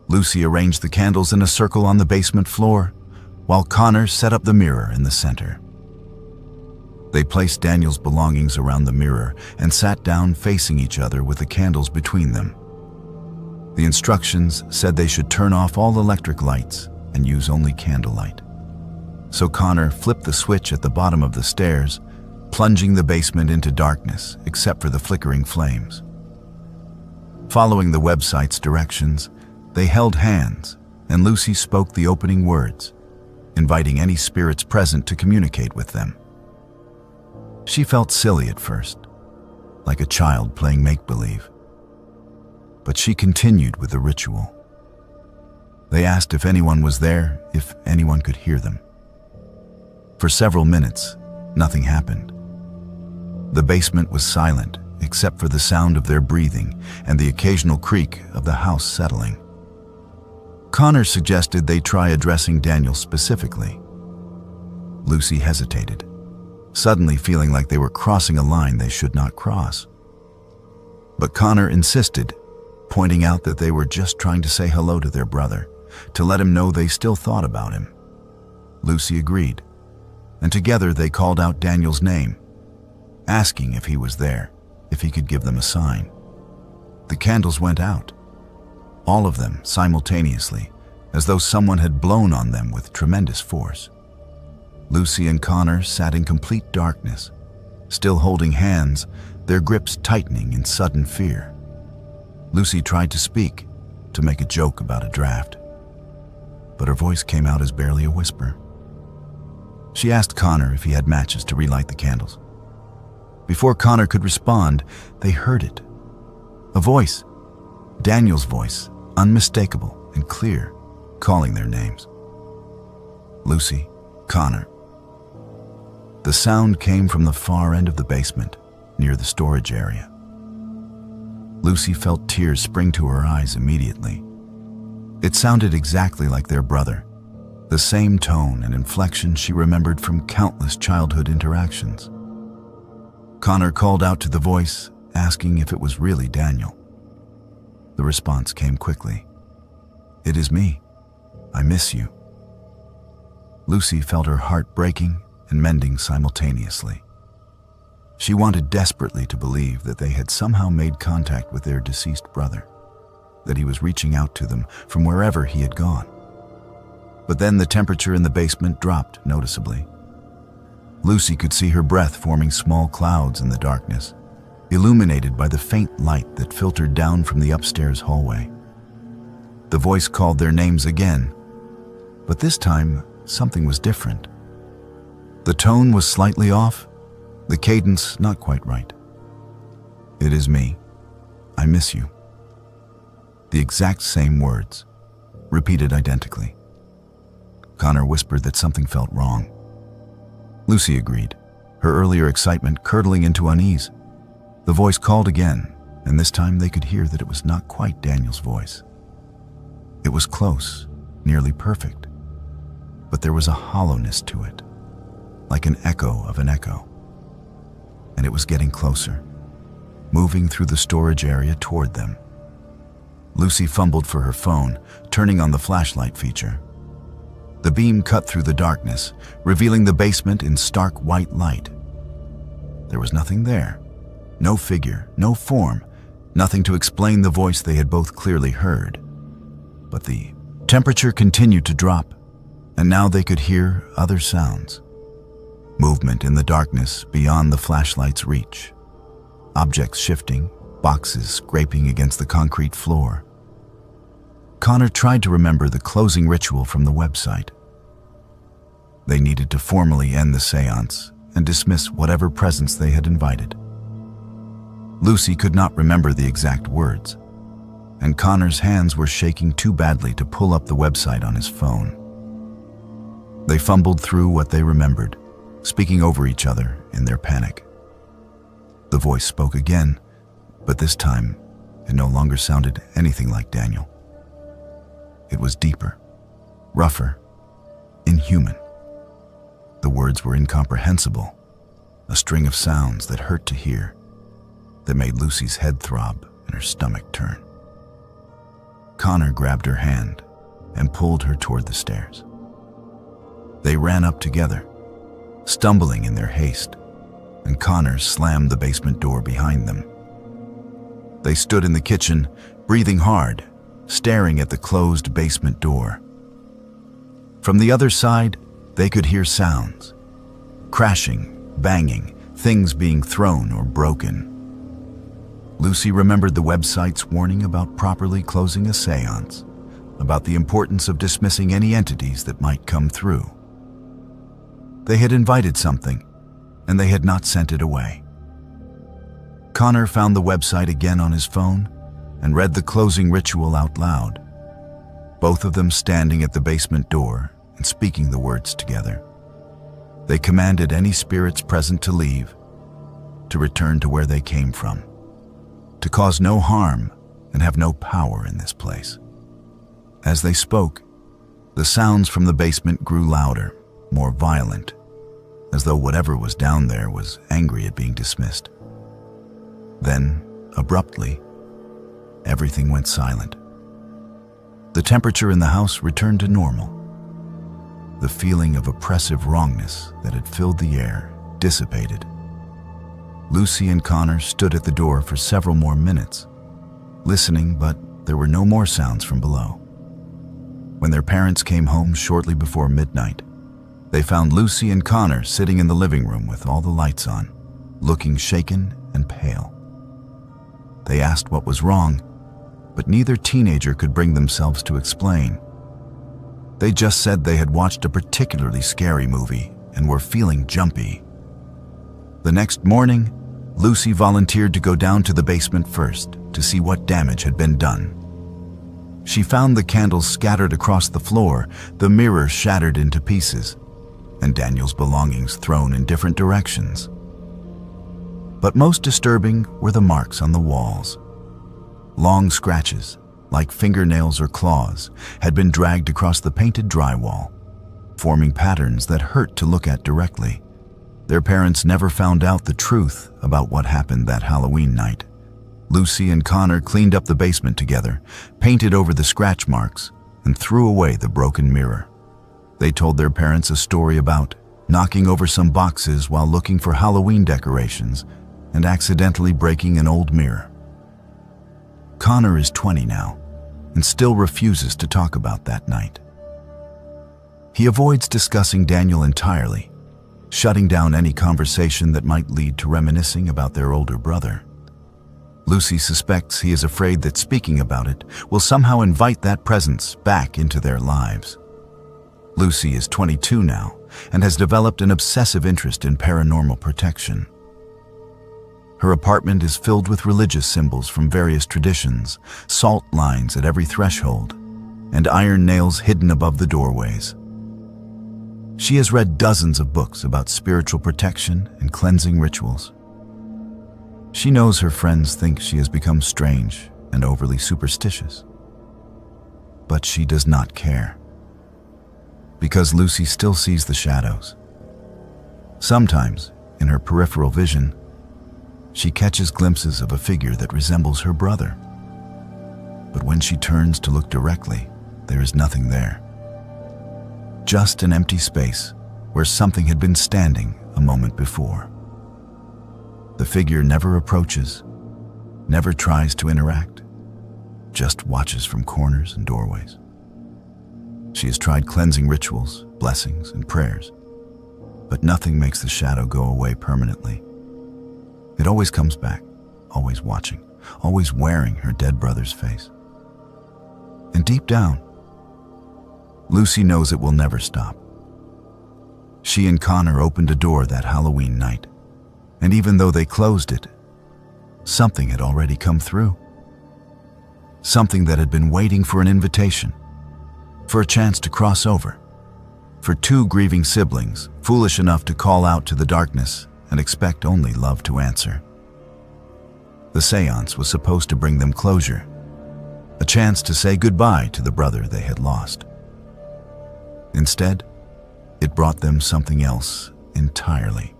Lucy arranged the candles in a circle on the basement floor, while Connor set up the mirror in the center. They placed Daniel's belongings around the mirror and sat down facing each other with the candles between them. The instructions said they should turn off all electric lights and use only candlelight. So Connor flipped the switch at the bottom of the stairs, plunging the basement into darkness except for the flickering flames. Following the website's directions, they held hands and Lucy spoke the opening words, inviting any spirits present to communicate with them. She felt silly at first, like a child playing make-believe. But she continued with the ritual. They asked if anyone was there, if anyone could hear them. For several minutes, nothing happened. The basement was silent, except for the sound of their breathing and the occasional creak of the house settling. Connor suggested they try addressing Daniel specifically. Lucy hesitated, suddenly feeling like they were crossing a line they should not cross. But Connor insisted, pointing out that they were just trying to say hello to their brother, to let him know they still thought about him. Lucy agreed, and together they called out Daniel's name, asking if he was there, if he could give them a sign. The candles went out, all of them simultaneously, as though someone had blown on them with tremendous force. Lucy and Connor sat in complete darkness, still holding hands, their grips tightening in sudden fear. Lucy tried to speak, to make a joke about a draft, but her voice came out as barely a whisper. She asked Connor if he had matches to relight the candles. Before Connor could respond, they heard it. A voice, Daniel's voice, unmistakable and clear, calling their names. Lucy, Connor. The sound came from the far end of the basement, near the storage area. Lucy felt tears spring to her eyes immediately. It sounded exactly like their brother, the same tone and inflection she remembered from countless childhood interactions. Connor called out to the voice, asking if it was really Daniel. The response came quickly. "It is me. I miss you." Lucy felt her heart breaking and mending simultaneously. She wanted desperately to believe that they had somehow made contact with their deceased brother, that he was reaching out to them from wherever he had gone. But then the temperature in the basement dropped noticeably. Lucy could see her breath forming small clouds in the darkness, illuminated by the faint light that filtered down from the upstairs hallway. The voice called their names again, but this time something was different. The tone was slightly off, the cadence not quite right. "It is me. I miss you." The exact same words, repeated identically. Connor whispered that something felt wrong. Lucy agreed, her earlier excitement curdling into unease. The voice called again, and this time they could hear that it was not quite Daniel's voice. It was close, nearly perfect, but there was a hollowness to it, like an echo of an echo. And it was getting closer, moving through the storage area toward them. Lucy fumbled for her phone, turning on the flashlight feature. The beam cut through the darkness, revealing the basement in stark white light. There was nothing there. No figure, no form, nothing to explain the voice they had both clearly heard. But the temperature continued to drop, and now they could hear other sounds. Movement in the darkness beyond the flashlight's reach. Objects shifting, boxes scraping against the concrete floor. Connor tried to remember the closing ritual from the website. They needed to formally end the seance and dismiss whatever presence they had invited. Lucy could not remember the exact words, and Connor's hands were shaking too badly to pull up the website on his phone. They fumbled through what they remembered, speaking over each other in their panic. The voice spoke again, but this time it no longer sounded anything like Daniel. It was deeper, rougher, inhuman. The words were incomprehensible, a string of sounds that hurt to hear, that made Lucy's head throb and her stomach turn. Connor grabbed her hand and pulled her toward the stairs. They ran up together, stumbling in their haste, and Connor slammed the basement door behind them. They stood in the kitchen, breathing hard, staring at the closed basement door. From the other side, they could hear sounds. Crashing, banging, things being thrown or broken. Lucy remembered the website's warning about properly closing a seance, about the importance of dismissing any entities that might come through. They had invited something, and they had not sent it away. Connor found the website again on his phone and read the closing ritual out loud, both of them standing at the basement door and speaking the words together. They commanded any spirits present to leave, to return to where they came from, to cause no harm and have no power in this place. As they spoke, the sounds from the basement grew louder, more violent, as though whatever was down there was angry at being dismissed. Then, abruptly, everything went silent. The temperature in the house returned to normal. The feeling of oppressive wrongness that had filled the air dissipated. Lucy and Connor stood at the door for several more minutes, listening, but there were no more sounds from below. When their parents came home shortly before midnight, they found Lucy and Connor sitting in the living room with all the lights on, looking shaken and pale. They asked what was wrong, but neither teenager could bring themselves to explain. They just said they had watched a particularly scary movie and were feeling jumpy. The next morning, Lucy volunteered to go down to the basement first to see what damage had been done. She found the candles scattered across the floor, the mirror shattered into pieces, and Daniel's belongings thrown in different directions. But most disturbing were the marks on the walls. Long scratches, like fingernails or claws, had been dragged across the painted drywall, forming patterns that hurt to look at directly. Their parents never found out the truth about what happened that Halloween night. Lucy and Connor cleaned up the basement together, painted over the scratch marks, and threw away the broken mirror. They told their parents a story about knocking over some boxes while looking for Halloween decorations and accidentally breaking an old mirror. Connor is 20 now and still refuses to talk about that night. He avoids discussing Daniel entirely, shutting down any conversation that might lead to reminiscing about their older brother. Lucy suspects he is afraid that speaking about it will somehow invite that presence back into their lives. Lucy is 22 now and has developed an obsessive interest in paranormal protection. Her apartment is filled with religious symbols from various traditions, salt lines at every threshold, and iron nails hidden above the doorways. She has read dozens of books about spiritual protection and cleansing rituals. She knows her friends think she has become strange and overly superstitious. but she does not care. Because Lucy still sees the shadows. Sometimes, in her peripheral vision, she catches glimpses of a figure that resembles her brother. But when she turns to look directly, there is nothing there. Just an empty space where something had been standing a moment before. The figure never approaches, never tries to interact, just watches from corners and doorways. She has tried cleansing rituals, blessings, and prayers, but nothing makes the shadow go away permanently. It always comes back, always watching, always wearing her dead brother's face. And deep down, Lucy knows it will never stop. She and Connor opened a door that Halloween night, and even though they closed it, something had already come through. Something that had been waiting for an invitation, for a chance to cross over, for two grieving siblings foolish enough to call out to the darkness and expect only love to answer. The seance was supposed to bring them closure, a chance to say goodbye to the brother they had lost. Instead, it brought them something else entirely.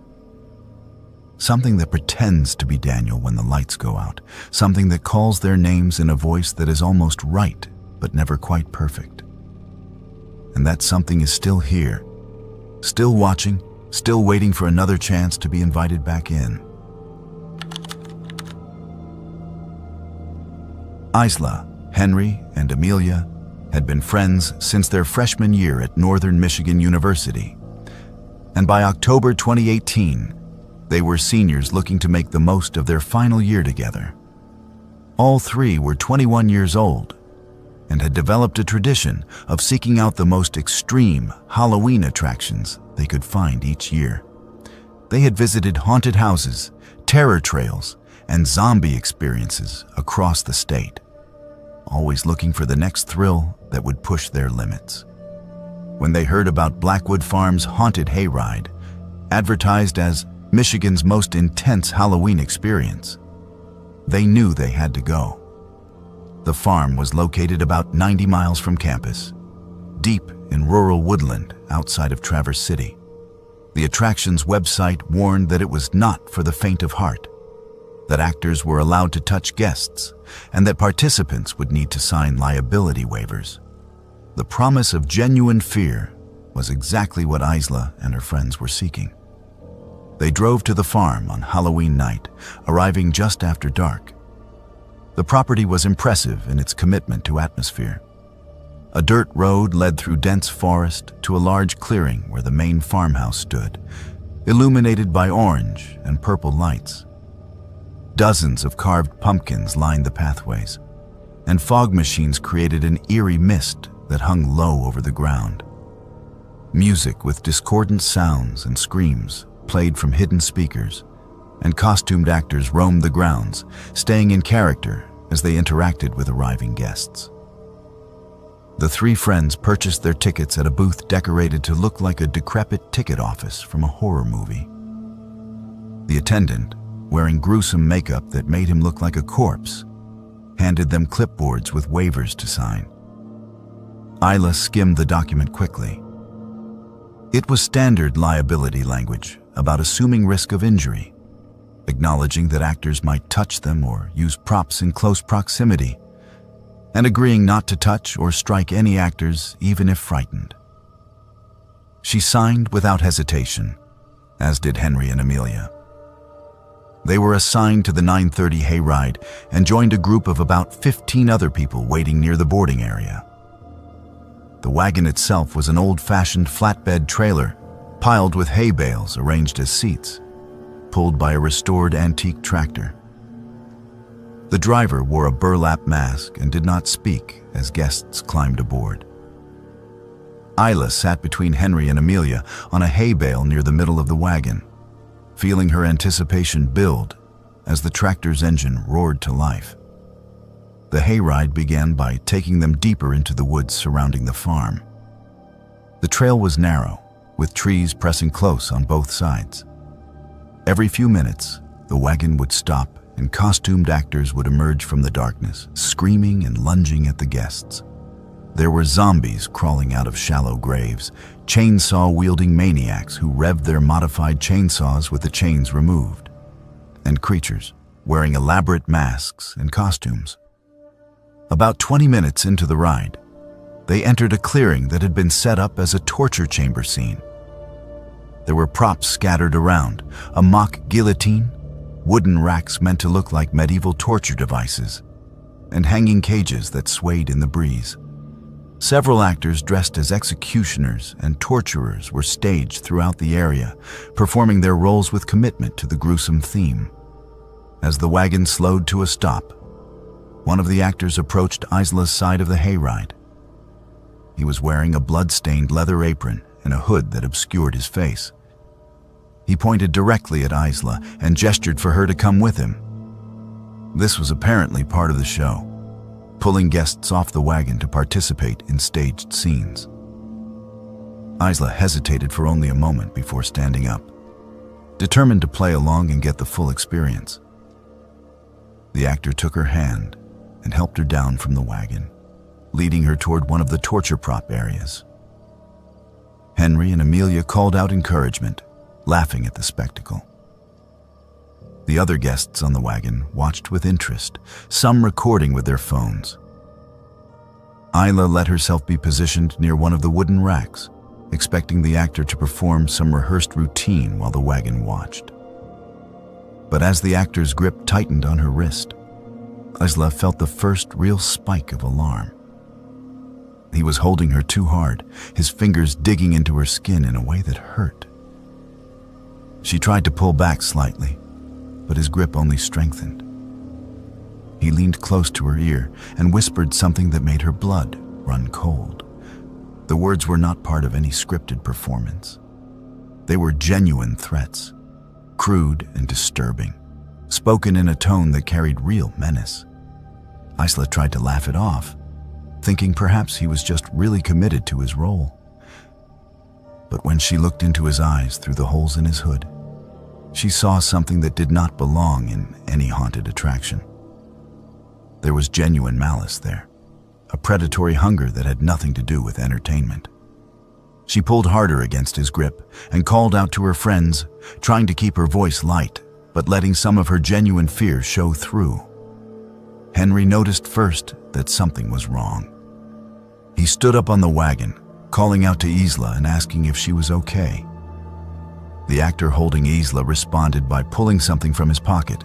Something that pretends to be Daniel when the lights go out, something that calls their names in a voice that is almost right, but never quite perfect. And that something is still here, still watching, still waiting for another chance to be invited back in. Isla, Henry, and Amelia had been friends since their freshman year at Northern Michigan University, and by October 2018, they were seniors looking to make the most of their final year together. All three were 21 years old and had developed a tradition of seeking out the most extreme Halloween attractions they could find each year. They had visited haunted houses, terror trails, and zombie experiences across the state, always looking for the next thrill that would push their limits. When they heard about Blackwood Farm's haunted hayride, advertised as Michigan's most intense Halloween experience, they knew they had to go. The farm was located about 90 miles from campus, deep in rural woodland outside of Traverse City. The attraction's website warned that it was not for the faint of heart, that actors were allowed to touch guests, and that participants would need to sign liability waivers. The promise of genuine fear was exactly what Isla and her friends were seeking. They drove to the farm on Halloween night, arriving just after dark. The property was impressive in its commitment to atmosphere. A dirt road led through dense forest to a large clearing where the main farmhouse stood, illuminated by orange and purple lights. Dozens of carved pumpkins lined the pathways, and fog machines created an eerie mist that hung low over the ground. Music with discordant sounds and screams played from hidden speakers, and costumed actors roamed the grounds, staying in character as they interacted with arriving guests. The three friends purchased their tickets at a booth decorated to look like a decrepit ticket office from a horror movie. The attendant, wearing gruesome makeup that made him look like a corpse, handed them clipboards with waivers to sign. Isla skimmed the document quickly. It was standard liability language about assuming risk of injury, acknowledging that actors might touch them or use props in close proximity, and agreeing not to touch or strike any actors even if frightened. She signed without hesitation, as did Henry and Amelia. They were assigned to the 9:30 hayride and joined a group of about 15 other people waiting near the boarding area. The wagon itself was an old-fashioned flatbed trailer piled with hay bales arranged as seats, pulled by a restored antique tractor. The driver wore a burlap mask and did not speak as guests climbed aboard. Isla sat between Henry and Amelia on a hay bale near the middle of the wagon, feeling her anticipation build as the tractor's engine roared to life. The hayride began by taking them deeper into the woods surrounding the farm. The trail was narrow, with trees pressing close on both sides. Every few minutes, the wagon would stop and costumed actors would emerge from the darkness, screaming and lunging at the guests. There were zombies crawling out of shallow graves, chainsaw-wielding maniacs who revved their modified chainsaws with the chains removed, and creatures wearing elaborate masks and costumes. About 20 minutes into the ride, they entered a clearing that had been set up as a torture chamber scene. There were props scattered around, a mock guillotine, wooden racks meant to look like medieval torture devices, and hanging cages that swayed in the breeze. Several actors dressed as executioners and torturers were staged throughout the area, performing their roles with commitment to the gruesome theme. As the wagon slowed to a stop, one of the actors approached Isla's side of the hayride. He was wearing a blood-stained leather apron and a hood that obscured his face. He pointed directly at Isla and gestured for her to come with him. This was apparently part of the show, pulling guests off the wagon to participate in staged scenes. Isla hesitated for only a moment before standing up, determined to play along and get the full experience. The actor took her hand and helped her down from the wagon, leading her toward one of the torture prop areas. Henry and Amelia called out encouragement, laughing at the spectacle. The other guests on the wagon watched with interest, some recording with their phones. Isla let herself be positioned near one of the wooden racks, expecting the actor to perform some rehearsed routine while the wagon watched. But as the actor's grip tightened on her wrist, Isla felt the first real spike of alarm. He was holding her too hard, his fingers digging into her skin in a way that hurt. She tried to pull back slightly, but his grip only strengthened. He leaned close to her ear and whispered something that made her blood run cold. The words were not part of any scripted performance. They were genuine threats, crude and disturbing, spoken in a tone that carried real menace. Isla tried to laugh it off, thinking perhaps he was just really committed to his role. But when she looked into his eyes through the holes in his hood, she saw something that did not belong in any haunted attraction. There was genuine malice there, a predatory hunger that had nothing to do with entertainment. She pulled harder against his grip and called out to her friends, trying to keep her voice light, but letting some of her genuine fear show through. Henry noticed first that something was wrong. He stood up on the wagon, calling out to Isla and asking if she was okay. The actor holding Isla responded by pulling something from his pocket,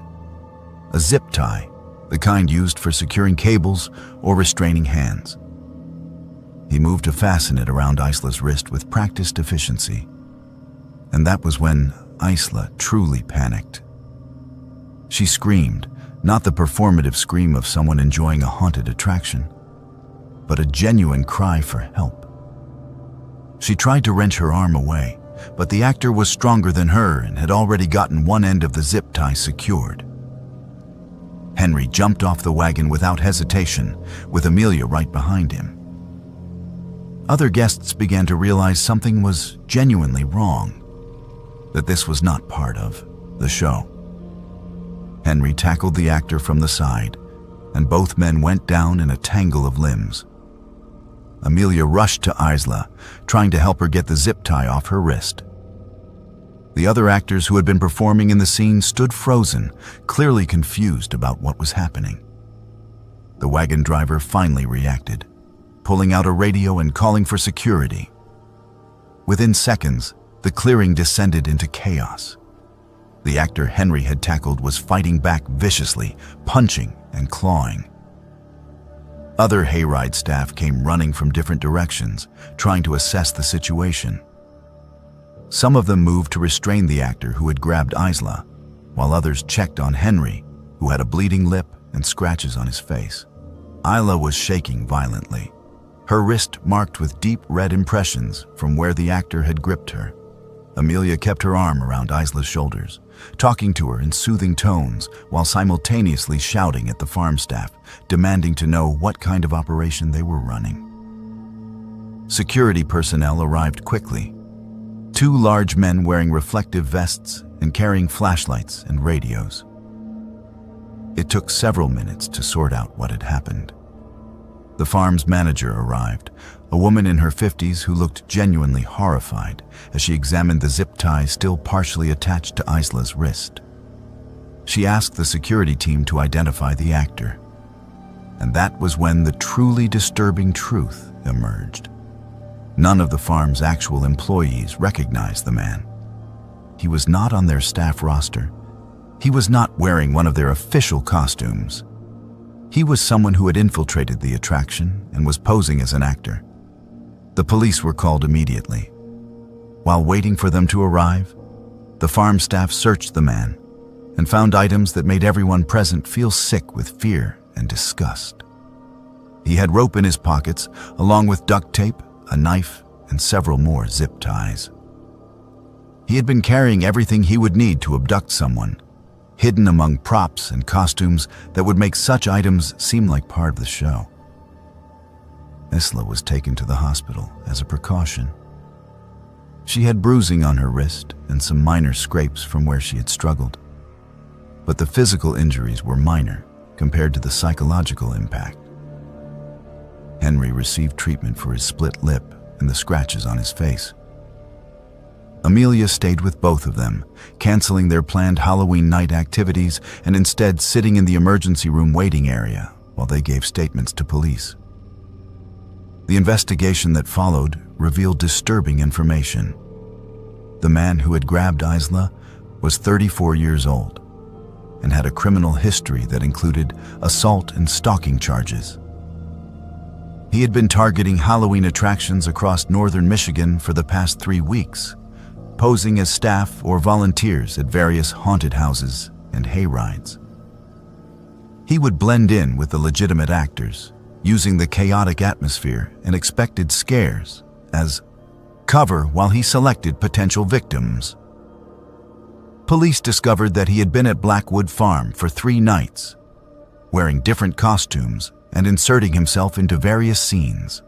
a zip tie, the kind used for securing cables or restraining hands. He moved to fasten it around Isla's wrist with practiced efficiency. And that was when Isla truly panicked. She screamed, not the performative scream of someone enjoying a haunted attraction, but a genuine cry for help. She tried to wrench her arm away, but the actor was stronger than her and had already gotten one end of the zip tie secured. Henry jumped off the wagon without hesitation, with Amelia right behind him. Other guests began to realize something was genuinely wrong, that this was not part of the show. Henry tackled the actor from the side, and both men went down in a tangle of limbs. Amelia rushed to Isla, trying to help her get the zip tie off her wrist. The other actors who had been performing in the scene stood frozen, clearly confused about what was happening. The wagon driver finally reacted, pulling out a radio and calling for security. Within seconds, the clearing descended into chaos. The actor Henry had tackled was fighting back viciously, punching and clawing. Other hayride staff came running from different directions, trying to assess the situation. Some of them moved to restrain the actor who had grabbed Isla, while others checked on Henry, who had a bleeding lip and scratches on his face. Isla was shaking violently, her wrist marked with deep red impressions from where the actor had gripped her. Amelia kept her arm around Isla's shoulders, talking to her in soothing tones while simultaneously shouting at the farm staff, demanding to know what kind of operation they were running. Security personnel arrived quickly, 2 large men wearing reflective vests and carrying flashlights and radios. It took several minutes to sort out what had happened. The farm's manager arrived, a woman in her 50s who looked genuinely horrified as she examined the zip tie still partially attached to Isla's wrist. She asked the security team to identify the actor. And that was when the truly disturbing truth emerged. None of the farm's actual employees recognized the man. He was not on their staff roster. He was not wearing one of their official costumes. He was someone who had infiltrated the attraction and was posing as an actor. The police were called immediately. While waiting for them to arrive, the farm staff searched the man and found items that made everyone present feel sick with fear and disgust. He had rope in his pockets, along with duct tape, a knife, and several more zip ties. He had been carrying everything he would need to abduct someone, hidden among props and costumes that would make such items seem like part of the show. Isla was taken to the hospital as a precaution. She had bruising on her wrist and some minor scrapes from where she had struggled. But the physical injuries were minor compared to the psychological impact. Henry received treatment for his split lip and the scratches on his face. Amelia stayed with both of them, canceling their planned Halloween night activities and instead sitting in the emergency room waiting area while they gave statements to police. The investigation that followed revealed disturbing information. The man who had grabbed Isla was 34 years old and had a criminal history that included assault and stalking charges. He had been targeting Halloween attractions across northern Michigan for the past 3 weeks, posing as staff or volunteers at various haunted houses and hayrides. He would blend in with the legitimate actors, using the chaotic atmosphere and expected scares as cover while he selected potential victims. Police discovered that he had been at Blackwood Farm for 3 nights, wearing different costumes and inserting himself into various scenes.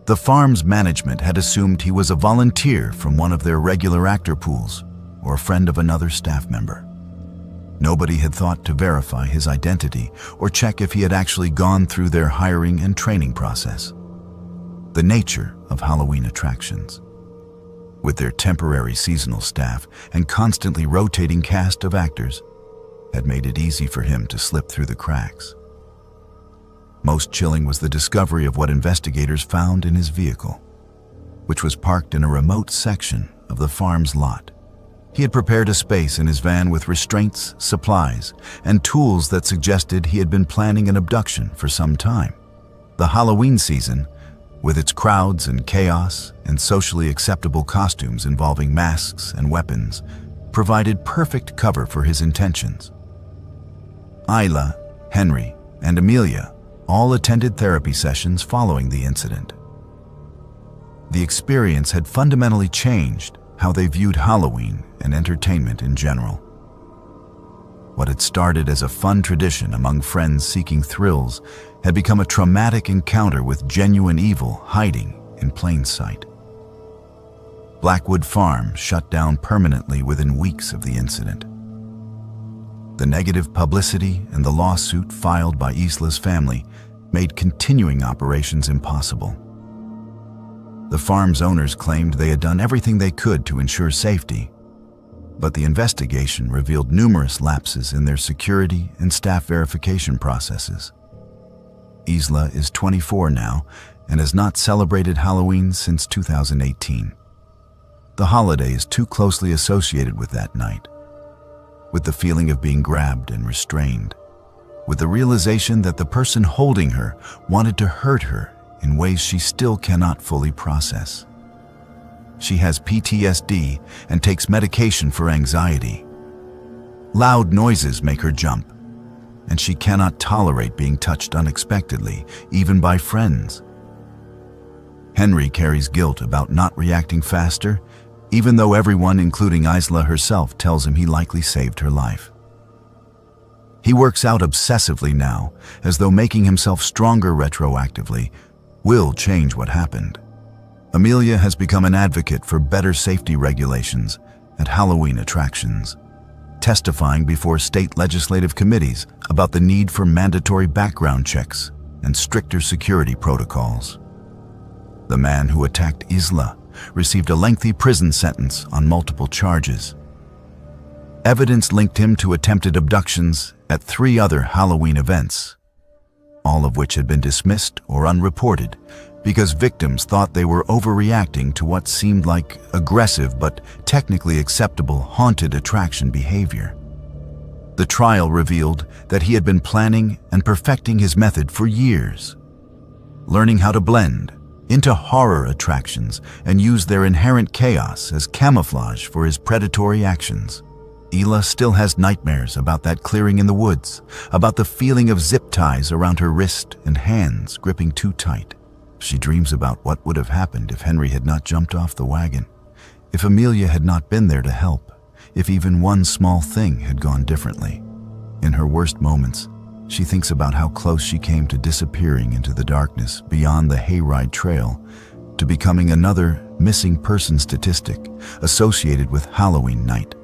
The farm's management had assumed he was a volunteer from one of their regular actor pools or a friend of another staff member. Nobody had thought to verify his identity or check if he had actually gone through their hiring and training process. The nature of Halloween attractions, with their temporary seasonal staff and constantly rotating cast of actors, had made it easy for him to slip through the cracks. Most chilling was the discovery of what investigators found in his vehicle, which was parked in a remote section of the farm's lot. He had prepared a space in his van with restraints, supplies, and tools that suggested he had been planning an abduction for some time. The Halloween season, with its crowds and chaos and socially acceptable costumes involving masks and weapons, provided perfect cover for his intentions. Isla, Henry, and Amelia all attended therapy sessions following the incident. The experience had fundamentally changed how they viewed Halloween and entertainment in general. What had started as a fun tradition among friends seeking thrills had become a traumatic encounter with genuine evil hiding in plain sight. Blackwood Farm shut down permanently within weeks of the incident. The negative publicity and the lawsuit filed by Isla's family made continuing operations impossible. The farm's owners claimed they had done everything they could to ensure safety, but the investigation revealed numerous lapses in their security and staff verification processes. Isla is 24 now and has not celebrated Halloween since 2018. The holiday is too closely associated with that night, with the feeling of being grabbed and restrained, with the realization that the person holding her wanted to hurt her in ways she still cannot fully process. She has PTSD and takes medication for anxiety. Loud noises make her jump, and she cannot tolerate being touched unexpectedly, even by friends. Henry carries guilt about not reacting faster, even though everyone, including Isla herself, tells him he likely saved her life. He works out obsessively now, as though making himself stronger retroactively will change what happened. Amelia has become an advocate for better safety regulations at Halloween attractions, testifying before state legislative committees about the need for mandatory background checks and stricter security protocols. The man who attacked Isla received a lengthy prison sentence on multiple charges. Evidence linked him to attempted abductions at 3 other Halloween events, all of which had been dismissed or unreported because victims thought they were overreacting to what seemed like aggressive but technically acceptable haunted attraction behavior. The trial revealed that he had been planning and perfecting his method for years, learning how to blend into horror attractions and use their inherent chaos as camouflage for his predatory actions. Ela still has nightmares about that clearing in the woods, about the feeling of zip ties around her wrist and hands gripping too tight. She dreams about what would have happened if Henry had not jumped off the wagon, if Amelia had not been there to help, if even one small thing had gone differently. In her worst moments, she thinks about how close she came to disappearing into the darkness beyond the hayride trail, to becoming another missing person statistic associated with Halloween night.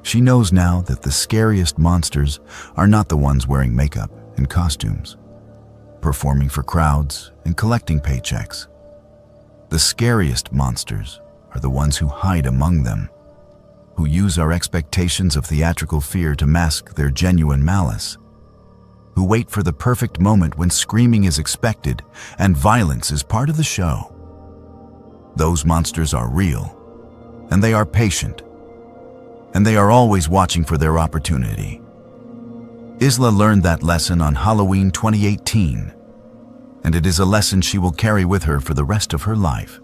She knows now that the scariest monsters are not the ones wearing makeup and costumes, performing for crowds and collecting paychecks. The scariest monsters are the ones who hide among them, who use our expectations of theatrical fear to mask their genuine malice, who wait for the perfect moment when screaming is expected and violence is part of the show. Those monsters are real, and they are patient, and they are always watching for their opportunity. Isla learned that lesson on Halloween 2018, and it is a lesson she will carry with her for the rest of her life.